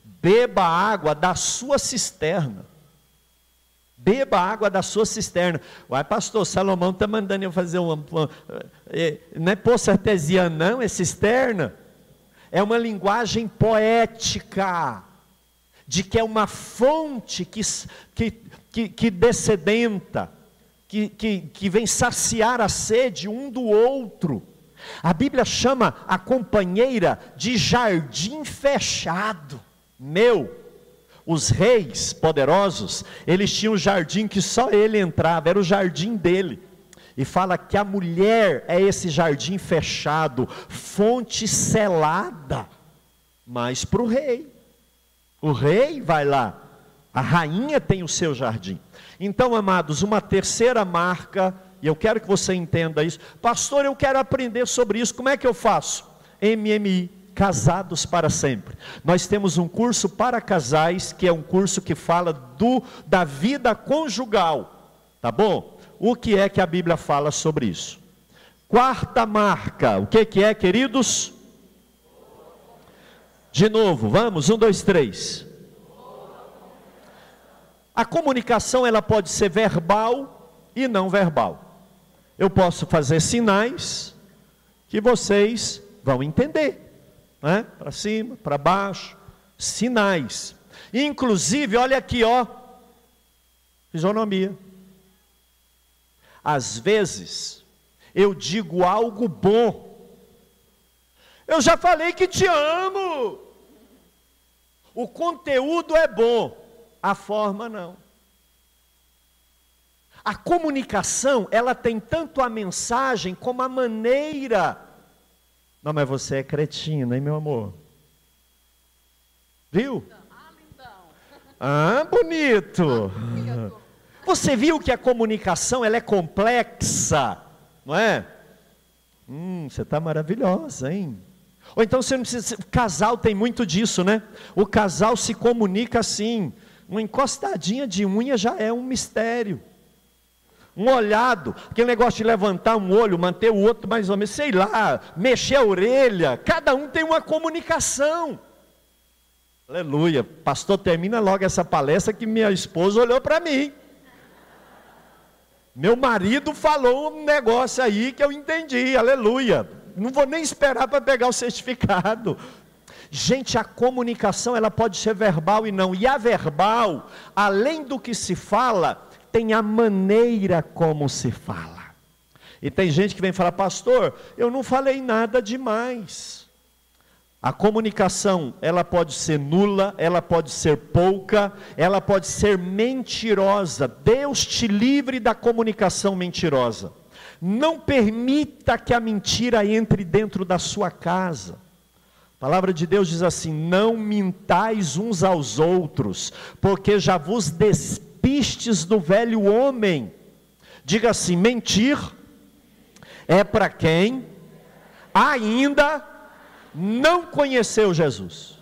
beba água da sua cisterna. Beba água da sua cisterna. Uai, pastor, Salomão está mandando eu fazer não é poço artesiano não, é cisterna. É uma linguagem poética, de que é uma fonte que descedenta, que vem saciar a sede um do outro. A Bíblia chama a companheira de jardim fechado. Os reis poderosos, eles tinham um jardim que só ele entrava, era o jardim dele. E fala que a mulher é esse jardim fechado, fonte selada, mas para o rei. O rei vai lá, a rainha tem o seu jardim. Então, amados, uma terceira marca, e eu quero que você entenda isso. Pastor, eu quero aprender sobre isso, como é que eu faço? MMI, Casados para Sempre. Nós temos um curso para casais, que é um curso que fala da vida conjugal, tá bom? O que é que a Bíblia fala sobre isso? Quarta marca, o que é, queridos? De novo, vamos, 1, 2, 3. A comunicação, ela pode ser verbal e não verbal. Eu posso fazer sinais que vocês vão entender, né? Para cima, para baixo, sinais. Inclusive, olha aqui, ó, fisionomia. Às vezes, eu digo algo bom. Eu já falei que te amo. O conteúdo é bom, a forma não. A comunicação, ela tem tanto a mensagem como a maneira. Não, mas você é cretina, hein, meu amor? Viu? Bonito. Você viu que a comunicação, ela é complexa, não é? Você está maravilhosa, hein? Ou então você não precisa, o casal tem muito disso, né? O casal se comunica assim, uma encostadinha de unha já é um mistério. Um olhado, aquele negócio de levantar um olho, manter o outro mais ou menos, sei lá, mexer a orelha, cada um tem uma comunicação. Aleluia, pastor, termina logo essa palestra que minha esposa olhou para mim. Meu marido falou um negócio aí que eu entendi, aleluia. Não vou nem esperar para pegar o certificado. Gente, a comunicação, ela pode ser verbal e não. E a verbal, além do que se fala, tem a maneira como se fala. E tem gente que vem falar: pastor, eu não falei nada demais. A comunicação, ela pode ser nula, ela pode ser pouca, ela pode ser mentirosa. Deus te livre da comunicação mentirosa. Não permita que a mentira entre dentro da sua casa. A palavra de Deus diz assim: não mintais uns aos outros, porque já vos despistes do velho homem, Diga assim: mentir é para quem ainda não conheceu Jesus.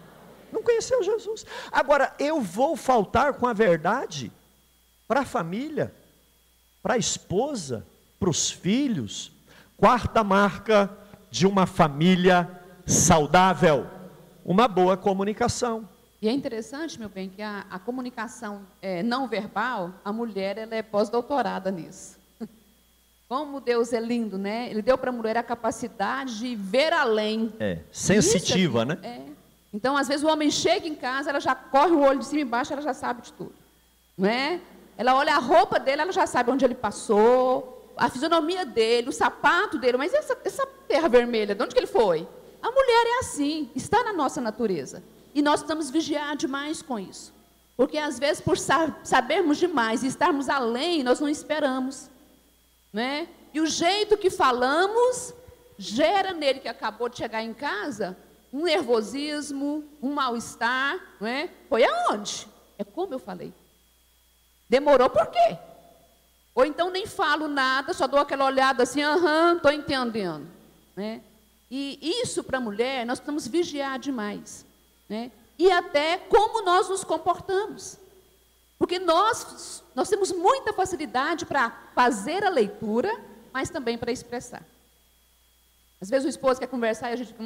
Não conheceu Jesus. Agora, eu vou faltar com a verdade para a família, para a esposa, para os filhos. Quarta marca de uma família saudável: uma boa comunicação. E é interessante, meu bem, que a comunicação não verbal, a mulher ela é pós-doutorada nisso. Como Deus é lindo, né? Ele deu para a mulher a capacidade de ver além. Sensitiva, né? Então, às vezes o homem chega em casa, ela já corre o olho de cima e embaixo, ela já sabe de tudo, não é? Ela olha a roupa dele, ela já sabe onde ele passou, a fisionomia dele, o sapato dele. Mas essa terra vermelha, de onde que ele foi? A mulher é assim, está na nossa natureza. E nós precisamos vigiar demais com isso. Porque às vezes, por sabermos demais e estarmos além, nós não esperamos, né? E o jeito que falamos gera nele, que acabou de chegar em casa, um nervosismo, um mal-estar, não é? Foi aonde? É como eu falei. Demorou por quê? Ou então nem falo nada, só dou aquela olhada assim, estou entendendo, né? E isso para a mulher, nós precisamos vigiar demais, né? E até como nós nos comportamos. Porque nós temos muita facilidade para fazer a leitura, mas também para expressar. Às vezes o esposo quer conversar e a gente fica,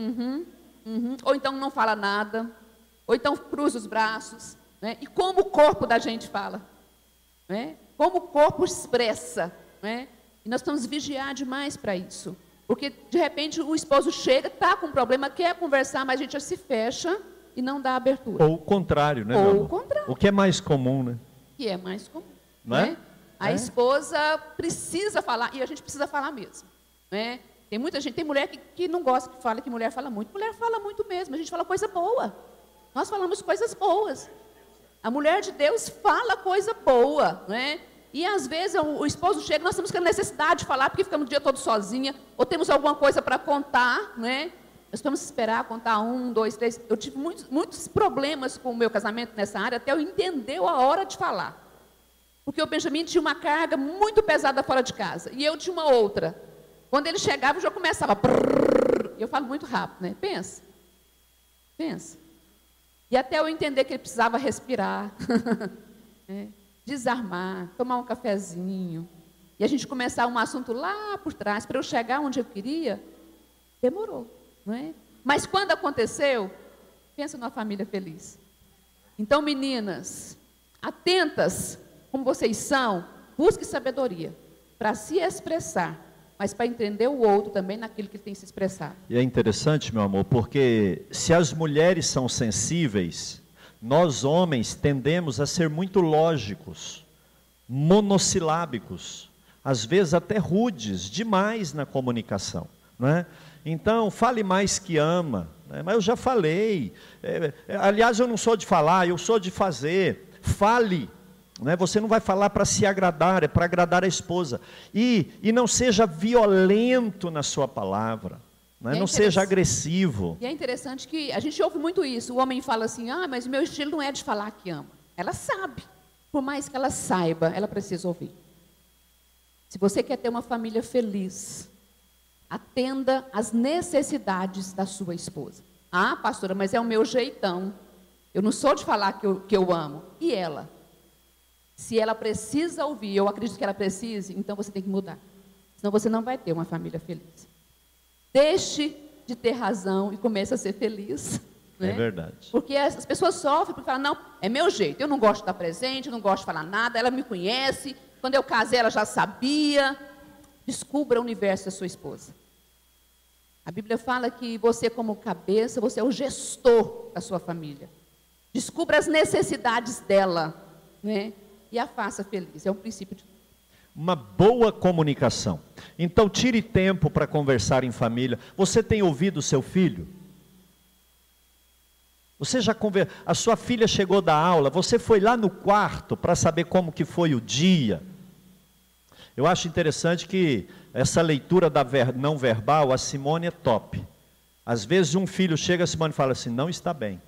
ou então não fala nada, ou então cruza os braços, né? E como o corpo da gente fala, né? Como o corpo expressa, né? E nós precisamos vigiar demais para isso. Porque, de repente, o esposo chega, está com um problema, quer conversar, mas a gente já se fecha e não dá abertura. Ou o contrário, né? Ou o contrário. O que é mais comum, né? Que é mais comum. Não é? Né? A esposa precisa falar, e a gente precisa falar mesmo, né? Tem muita gente, tem mulher que não gosta que fala, que mulher fala muito. Mulher fala muito mesmo, a gente fala coisa boa. Nós falamos coisas boas. A mulher de Deus fala coisa boa, né? E às vezes o esposo chega, nós temos aquela necessidade de falar, porque ficamos o dia todo sozinha, ou temos alguma coisa para contar, né? Nós vamos esperar contar 1, 2, 3. Eu tive muitos problemas com o meu casamento nessa área, até eu entender a hora de falar. Porque o Benjamin tinha uma carga muito pesada fora de casa, e eu tinha uma outra. Quando ele chegava, eu já começava. Eu falo muito rápido, né? Pensa. E até eu entender que ele precisava respirar, né? Desarmar, tomar um cafezinho. E a gente começar um assunto lá por trás, para eu chegar onde eu queria, demorou, não é? Mas quando aconteceu, pensa numa família feliz. Então, meninas, atentas como vocês são, busque sabedoria para se expressar, mas para entender o outro também naquilo que ele tem se expressado. E é interessante, meu amor, porque se as mulheres são sensíveis, nós homens tendemos a ser muito lógicos, monossilábicos, às vezes até rudes demais na comunicação, não é? Então, fale mais que ama, né? Mas eu já falei, aliás, eu não sou de falar, eu sou de fazer. Fale, né? Você não vai falar para se agradar, é para agradar a esposa. E não seja violento na sua palavra, né? Não seja agressivo. E é interessante que a gente ouve muito isso, o homem fala assim, mas o meu estilo não é de falar que ama. Ela sabe, por mais que ela saiba, ela precisa ouvir. Se você quer ter uma família feliz, atenda às necessidades da sua esposa. Ah, pastora, mas é o meu jeitão. Eu não sou de falar que eu amo. E ela? Se ela precisa ouvir, eu acredito que ela precise, então você tem que mudar. Senão você não vai ter uma família feliz. Deixe de ter razão e comece a ser feliz. Né? É verdade. Porque as pessoas sofrem porque falam, não, é meu jeito, eu não gosto de estar presente, eu não gosto de falar nada, ela me conhece, quando eu casei ela já sabia. Descubra o universo da sua esposa. A Bíblia fala que você como cabeça, você é o gestor da sua família. Descubra as necessidades dela, né? E a faça feliz, é um princípio de tudo. Uma boa comunicação. Então tire tempo para conversar em família. Você tem ouvido o seu filho? Você já a sua filha chegou da aula, você foi lá no quarto para saber como que foi o dia. Eu acho interessante que essa leitura da não verbal, a Simone é top. Às vezes um filho chega, a Simone fala assim, não está bem.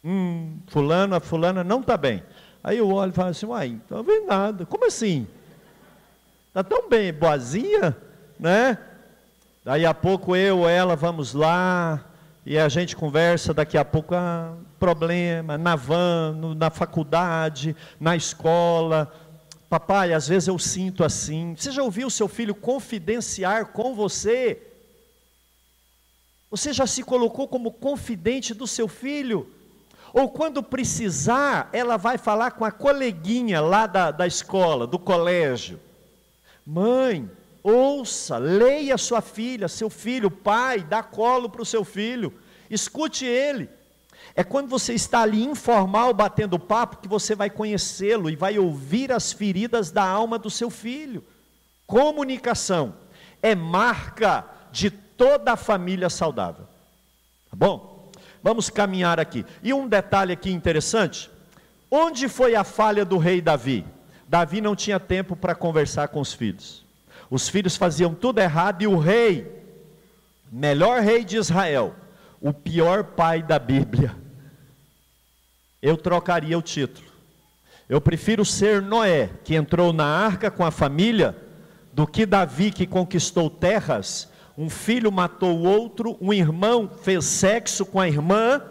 A fulana não está bem. Aí eu olho e falo assim, então não vem nada. Como assim? Está tão bem, boazinha, né? Daí a pouco eu ou ela vamos lá, e a gente conversa, daqui a pouco, problema, na van, na faculdade, na escola. Papai, às vezes eu sinto assim. Você já ouviu o seu filho confidenciar com você? Você já se colocou como confidente do seu filho? Ou quando precisar, ela vai falar com a coleguinha lá da escola, do colégio. Mãe, ouça, leia sua filha, seu filho, pai, dá colo para o seu filho, escute ele. É quando você está ali informal, batendo papo, que você vai conhecê-lo e vai ouvir as feridas da alma do seu filho. Comunicação é marca de toda a família saudável. Tá bom? Vamos caminhar aqui. E um detalhe aqui interessante. Onde foi a falha do rei Davi? Davi não tinha tempo para conversar com os filhos. Os filhos faziam tudo errado e o rei, melhor rei de Israel, o pior pai da Bíblia, eu trocaria o título. Eu prefiro ser Noé, que entrou na arca com a família, do que Davi, que conquistou terras, um filho matou o outro, um irmão fez sexo com a irmã,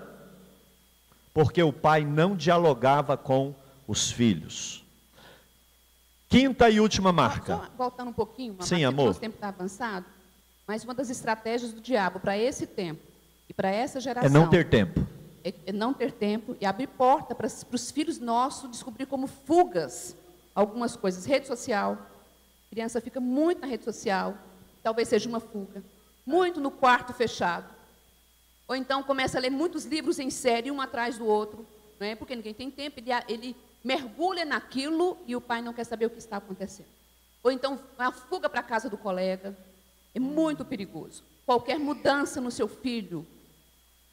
porque o pai não dialogava com os filhos. Quinta e última marca. Só voltando um pouquinho, sim, amor. Nosso tempo está avançado, mas uma das estratégias do diabo para esse tempo e para essa geração é não ter tempo. É não ter tempo e abrir porta para os filhos nossos descobrir como fugas algumas coisas. Rede social, a criança fica muito na rede social, talvez seja uma fuga. Muito no quarto fechado. Ou então começa a ler muitos livros em série, um atrás do outro, não é? Porque ninguém tem tempo, ele mergulha naquilo e o pai não quer saber o que está acontecendo. Ou então uma fuga para a casa do colega, é muito perigoso. Qualquer mudança no seu filho,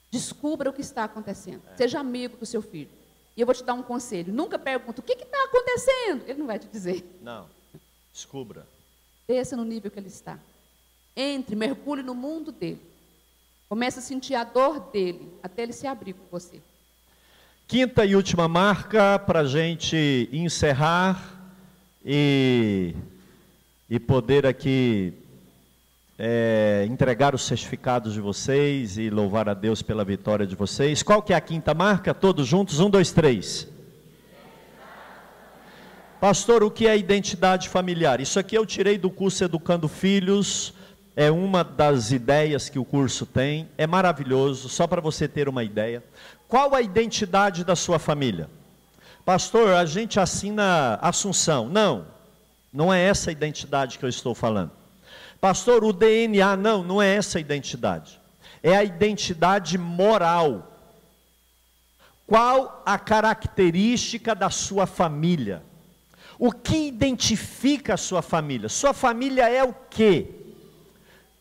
descubra o que está acontecendo. Seja amigo do seu filho. E eu vou te dar um conselho. Nunca pergunte o que está acontecendo. Ele não vai te dizer. Não, descubra. Desça no nível que ele está. Entre, mergulhe no mundo dele. Comece a sentir a dor dele, até ele se abrir com você. Quinta e última marca, para a gente encerrar e poder aqui entregar os certificados de vocês e louvar a Deus pela vitória de vocês. Qual que é a quinta marca? Todos juntos, 1, 2, 3. Pastor, o que é identidade familiar? Isso aqui eu tirei do curso Educando Filhos, é uma das ideias que o curso tem, é maravilhoso, só para você ter uma ideia. Qual a identidade da sua família? Pastor, a gente assina Assunção. Não, não é essa a identidade que eu estou falando. Pastor, o DNA, não é essa a identidade. É a identidade moral. Qual a característica da sua família? O que identifica a sua família? Sua família é o quê?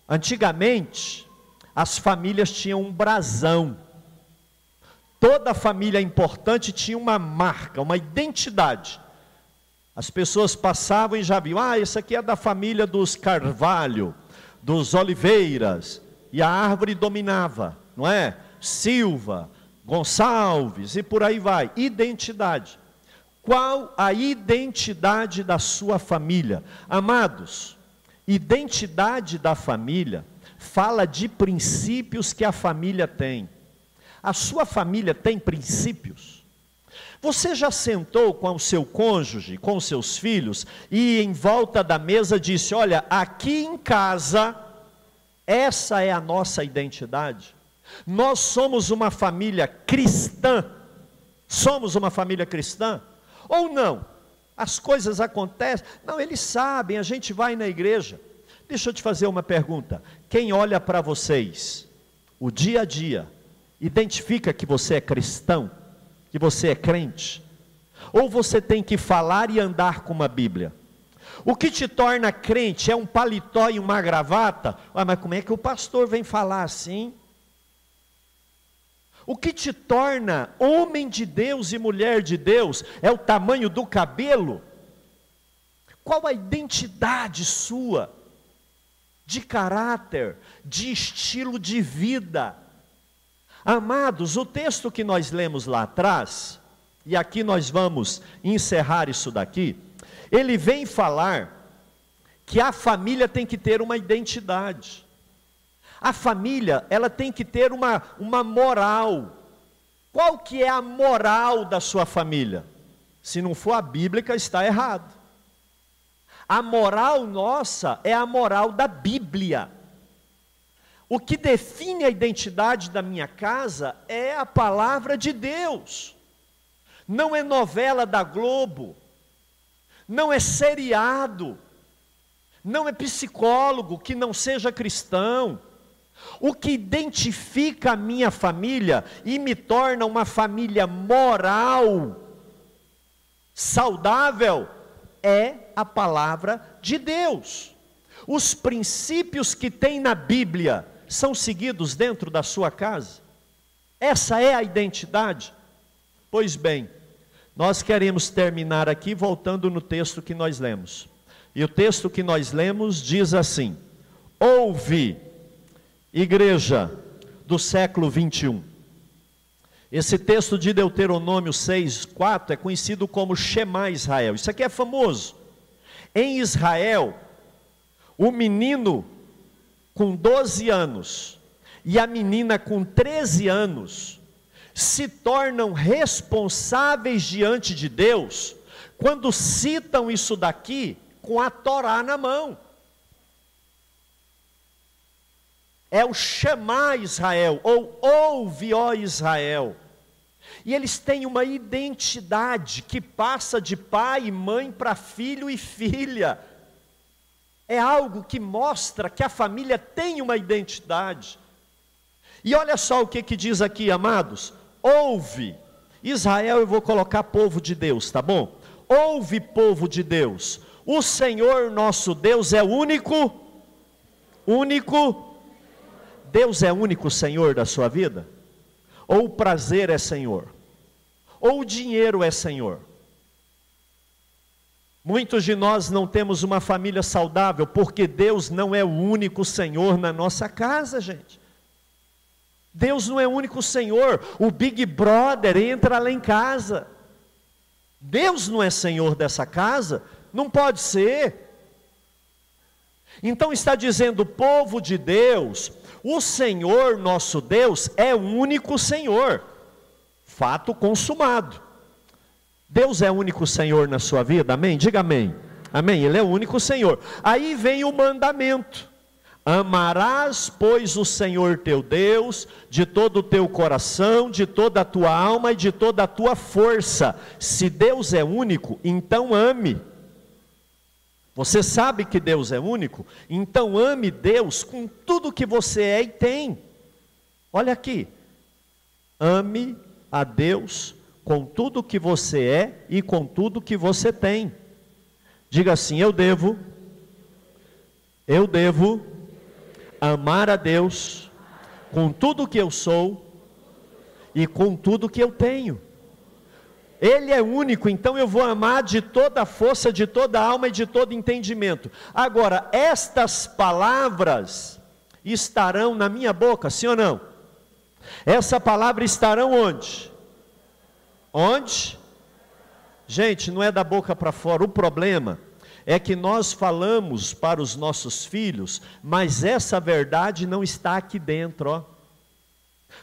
Antigamente, as famílias tinham um brasão. Toda família importante tinha uma marca, uma identidade. As pessoas passavam e já viam, esse aqui é da família dos Carvalho, dos Oliveiras, e a árvore dominava, não é? Silva, Gonçalves, e por aí vai. Identidade. Qual a identidade da sua família? Amados, identidade da família fala de princípios que a família tem. A sua família tem princípios? Você já sentou com o seu cônjuge, com os seus filhos, e em volta da mesa disse, olha, aqui em casa, essa é a nossa identidade. Nós somos uma família cristã. Somos uma família cristã? Ou não? As coisas acontecem. Não, eles sabem, a gente vai na igreja. Deixa eu te fazer uma pergunta. Quem olha para vocês, o dia a dia, identifica que você é cristão? Que você é crente? Ou você tem que falar e andar com uma Bíblia? O que te torna crente é um paletó e uma gravata? Mas como é que o pastor vem falar assim? O que te torna homem de Deus e mulher de Deus é o tamanho do cabelo? Qual a identidade sua? De caráter, de estilo de vida? Amados, o texto que nós lemos lá atrás, e aqui nós vamos encerrar isso daqui, ele vem falar que a família tem que ter uma identidade. A família, ela tem que ter uma moral. Qual que é a moral da sua família? Se não for a bíblica, está errado. A moral nossa é a moral da Bíblia. O que define a identidade da minha casa é a palavra de Deus. Não é novela da Globo, não é seriado, não é psicólogo que não seja cristão. O que identifica a minha família e me torna uma família moral, saudável, é a palavra de Deus. Os princípios que tem na Bíblia são seguidos dentro da sua casa? Essa é a identidade? Pois bem, nós queremos terminar aqui voltando no texto que nós lemos. E o texto que nós lemos diz assim: ouve, igreja do século 21. Esse texto de Deuteronômio 6:4 é conhecido como Shema Israel. Isso aqui é famoso. Em Israel, o menino com 12 anos e a menina com 13 anos se tornam responsáveis diante de Deus quando citam isso daqui com a Torá na mão. É o Shema Israel, ou ouve, ó Israel. E eles têm uma identidade que passa de pai e mãe para filho e filha. É algo que mostra que a família tem uma identidade. E olha só o que diz aqui, amados. Ouve, Israel, eu vou colocar povo de Deus, tá bom? Ouve, povo de Deus, o Senhor nosso Deus é único. Deus é único Senhor da sua vida? Ou o prazer é Senhor? Ou o dinheiro é Senhor? Muitos de nós não temos uma família saudável porque Deus não é o único Senhor na nossa casa, gente. Deus não é o único Senhor. O Big Brother entra lá em casa. Deus não é Senhor dessa casa? Não pode ser. Então está dizendo o povo de Deus, o Senhor nosso Deus é o único Senhor. Fato consumado. Deus é o único Senhor na sua vida, amém? Diga amém. Amém, Ele é o único Senhor. Aí vem o mandamento: amarás, pois, o Senhor teu Deus de todo o teu coração, de toda a tua alma e de toda a tua força. Se Deus é único, então ame. Você sabe que Deus é único? Então ame Deus com tudo que você é e tem. Olha aqui, ame a Deus com tudo que você é e com tudo que você tem. Diga assim: eu devo amar a Deus com tudo que eu sou e com tudo que eu tenho. Ele é único, então eu vou amar de toda a força, de toda a alma e de todo entendimento. Agora, estas palavras estarão na minha boca, sim ou não? Essa palavra estarão onde? Onde? Gente, não é da boca para fora. O problema é que nós falamos para os nossos filhos, mas essa verdade não está aqui dentro, ó.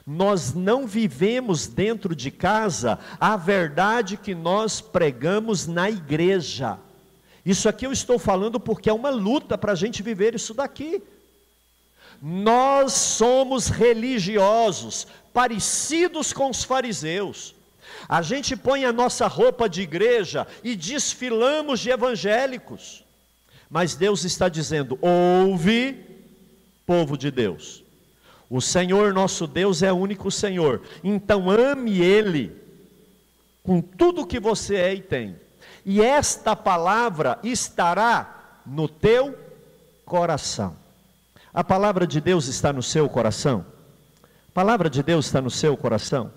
Nós não vivemos dentro de casa a verdade que nós pregamos na igreja. Isso aqui eu estou falando porque é uma luta para a gente viver isso daqui. Nós somos religiosos, parecidos com os fariseus. A gente põe a nossa roupa de igreja e desfilamos de evangélicos. Mas Deus está dizendo: ouve, povo de Deus. O Senhor nosso Deus é o único Senhor. Então ame Ele com tudo que você é e tem. E esta palavra estará no teu coração. A palavra de Deus está no seu coração? A palavra de Deus está no seu coração?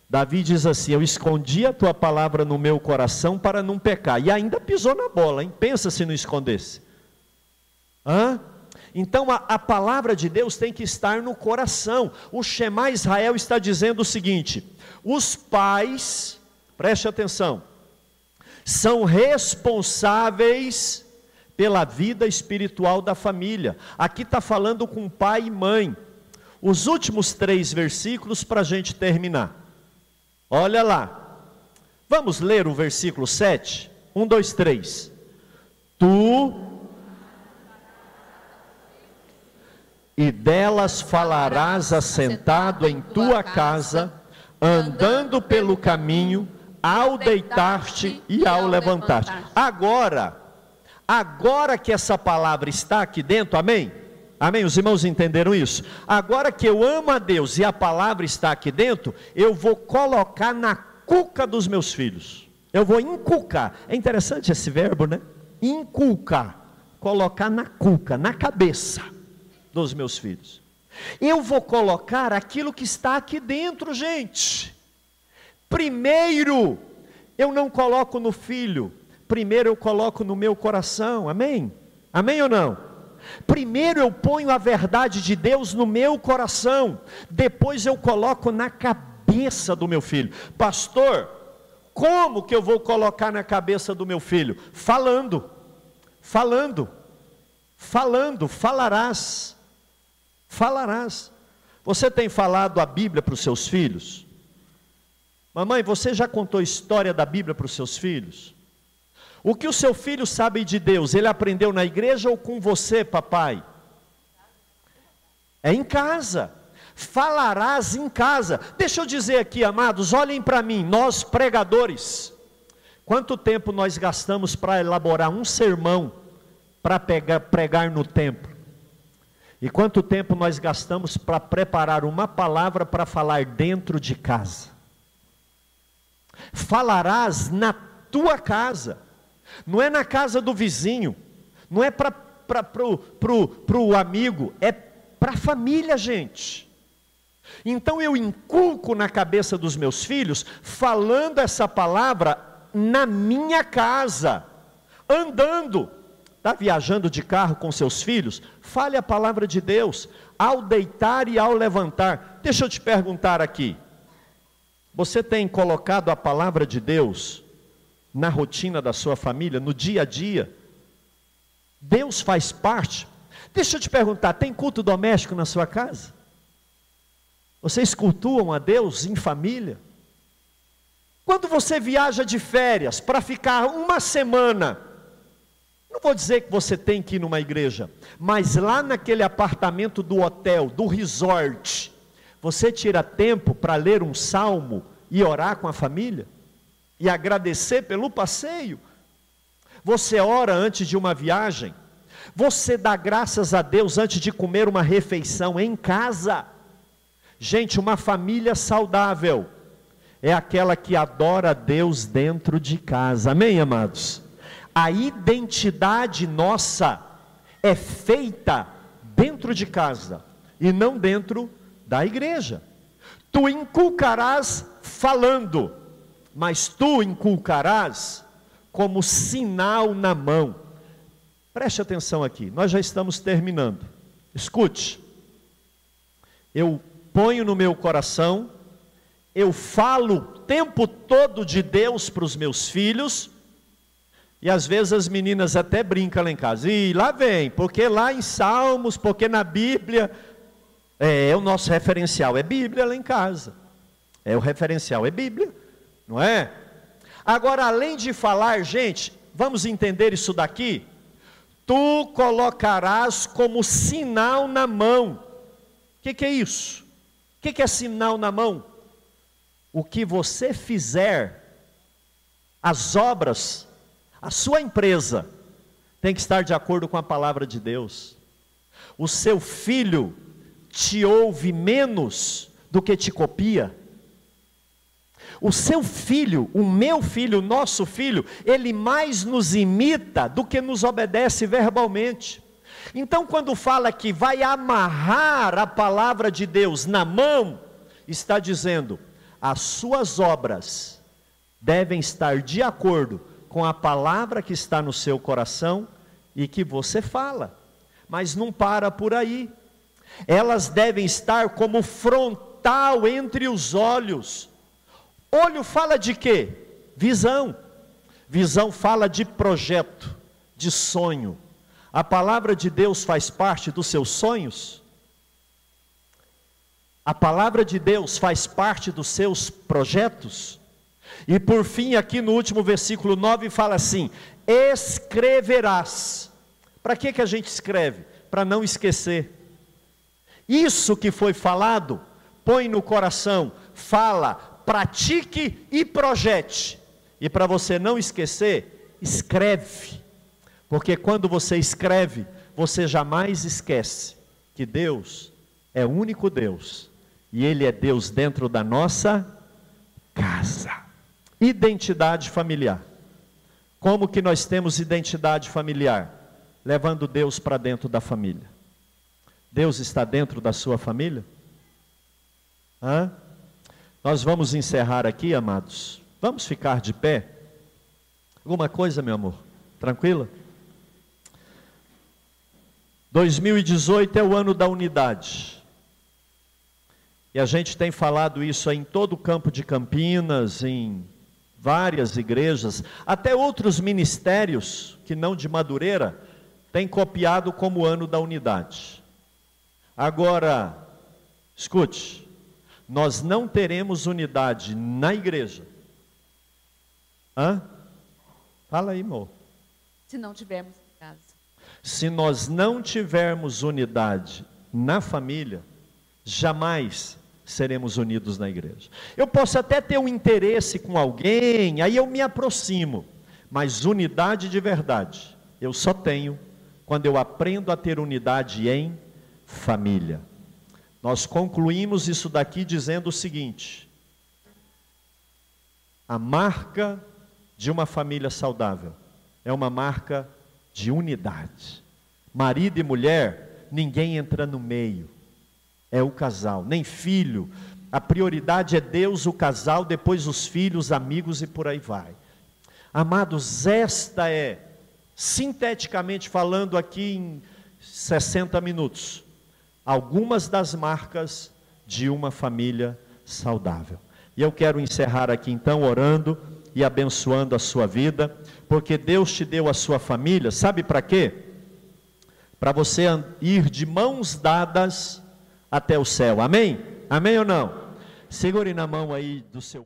Davi diz assim: eu escondi a tua palavra no meu coração para não pecar. E ainda pisou na bola, hein? Pensa se não escondesse. Então a palavra de Deus tem que estar no coração. O Shema Israel está dizendo o seguinte: os pais, preste atenção, são responsáveis pela vida espiritual da família. Aqui está falando com pai e mãe. Os últimos 3 versículos para a gente terminar. Olha lá. Vamos ler o versículo 7? 1, 2, 3. Tu e delas falarás assentado em tua casa, andando pelo caminho, ao deitar-te e ao levantar-te. Agora que essa palavra está aqui dentro, amém? Amém? Os irmãos entenderam isso? Agora que eu amo a Deus e a palavra está aqui dentro, eu vou colocar na cuca dos meus filhos. Eu vou inculcar. É interessante esse verbo, né? Inculcar. Colocar na cuca, na cabeça dos meus filhos. Eu vou colocar aquilo que está aqui dentro, gente. Primeiro, eu não coloco no filho. Primeiro eu coloco no meu coração, amém? Amém ou não? Primeiro eu ponho a verdade de Deus no meu coração, depois eu coloco na cabeça do meu filho. Pastor, como que eu vou colocar na cabeça do meu filho? Falando, falarás. Você tem falado a Bíblia para os seus filhos? Mamãe, você já contou a história da Bíblia para os seus filhos? O que o seu filho sabe de Deus, ele aprendeu na igreja ou com você, papai? É em casa. Falarás em casa. Deixa eu dizer aqui, amados, olhem para mim, nós pregadores. Quanto tempo nós gastamos para elaborar um sermão para pregar no templo? E quanto tempo nós gastamos para preparar uma palavra para falar dentro de casa? Falarás na tua casa. Não é na casa do vizinho, não é para o amigo, é para a família, gente. Então eu inculco na cabeça dos meus filhos, falando essa palavra na minha casa, andando. Está viajando de carro com seus filhos? Fale a palavra de Deus, ao deitar e ao levantar. Deixa eu te perguntar aqui, você tem colocado a palavra de Deus na rotina da sua família, no dia a dia? Deus faz parte? Deixa eu te perguntar, tem culto doméstico na sua casa? Vocês cultuam a Deus em família? Quando você viaja de férias para ficar uma semana, não vou dizer que você tem que ir numa igreja, mas lá naquele apartamento do hotel, do resort, você tira tempo para ler um salmo e orar com a família? E agradecer pelo passeio? Você ora antes de uma viagem? Você dá graças a Deus antes de comer uma refeição em casa? Gente, uma família saudável é aquela que adora a Deus dentro de casa, amém, amados? A identidade nossa é feita dentro de casa e não dentro da igreja. Tu inculcarás falando, mas tu inculcarás como sinal na mão. Preste atenção aqui, nós já estamos terminando. Escute, eu ponho no meu coração, eu falo o tempo todo de Deus para os meus filhos, e às vezes as meninas até brincam lá em casa, e lá vem, porque lá em Salmos, porque na Bíblia, o nosso referencial é Bíblia lá em casa, o referencial é Bíblia, não é? Agora, além de falar, gente, vamos entender isso daqui, tu colocarás como sinal na mão. O que é isso? O que é sinal na mão? O que você fizer, as obras, a sua empresa, tem que estar de acordo com a palavra de Deus. O seu filho te ouve menos do que te copia. O seu filho, o meu filho, o nosso filho, ele mais nos imita do que nos obedece verbalmente. Então, quando fala que vai amarrar a palavra de Deus na mão, está dizendo, as suas obras devem estar de acordo com a palavra que está no seu coração e que você fala. Mas não para por aí. Elas devem estar como frontal entre os olhos. Olho fala de quê? Visão. Visão fala de projeto, de sonho, A palavra de Deus faz parte dos seus sonhos? A palavra de Deus faz parte dos seus projetos? E por fim, aqui no último versículo 9, fala assim: escreverás. Para que a gente escreve? Para não esquecer. Isso que foi falado, põe no coração, fala, pratique e projete. E para você não esquecer, escreve. Porque quando você escreve, você jamais esquece que Deus é o único Deus. E Ele é Deus dentro da nossa casa. Identidade familiar. Como que nós temos identidade familiar? Levando Deus para dentro da família. Deus está dentro da sua família? Nós vamos encerrar aqui, amados. Vamos ficar de pé? Alguma coisa, meu amor? Tranquila? 2018 é o ano da unidade. E a gente tem falado isso em todo o campo de Campinas, em várias igrejas, até outros ministérios, que não de Madureira, têm copiado como ano da unidade. Agora, escute, nós não teremos unidade na igreja. Fala aí, amor. Se não tivermos em casa. Se nós não tivermos unidade na família, jamais seremos unidos na igreja. Eu posso até ter um interesse com alguém, aí eu me aproximo, mas unidade de verdade, eu só tenho quando eu aprendo a ter unidade em família. Nós concluímos isso daqui dizendo o seguinte: a marca de uma família saudável é uma marca de unidade. Marido e mulher, ninguém entra no meio, é o casal, nem filho. A prioridade é Deus, o casal, depois os filhos, amigos e por aí vai. Amados, esta é, sinteticamente falando aqui em 60 minutos, algumas das marcas de uma família saudável. E eu quero encerrar aqui então orando e abençoando a sua vida, porque Deus te deu a sua família, sabe para quê? Para você ir de mãos dadas até o céu, amém? Amém ou não? Segure na mão aí do seu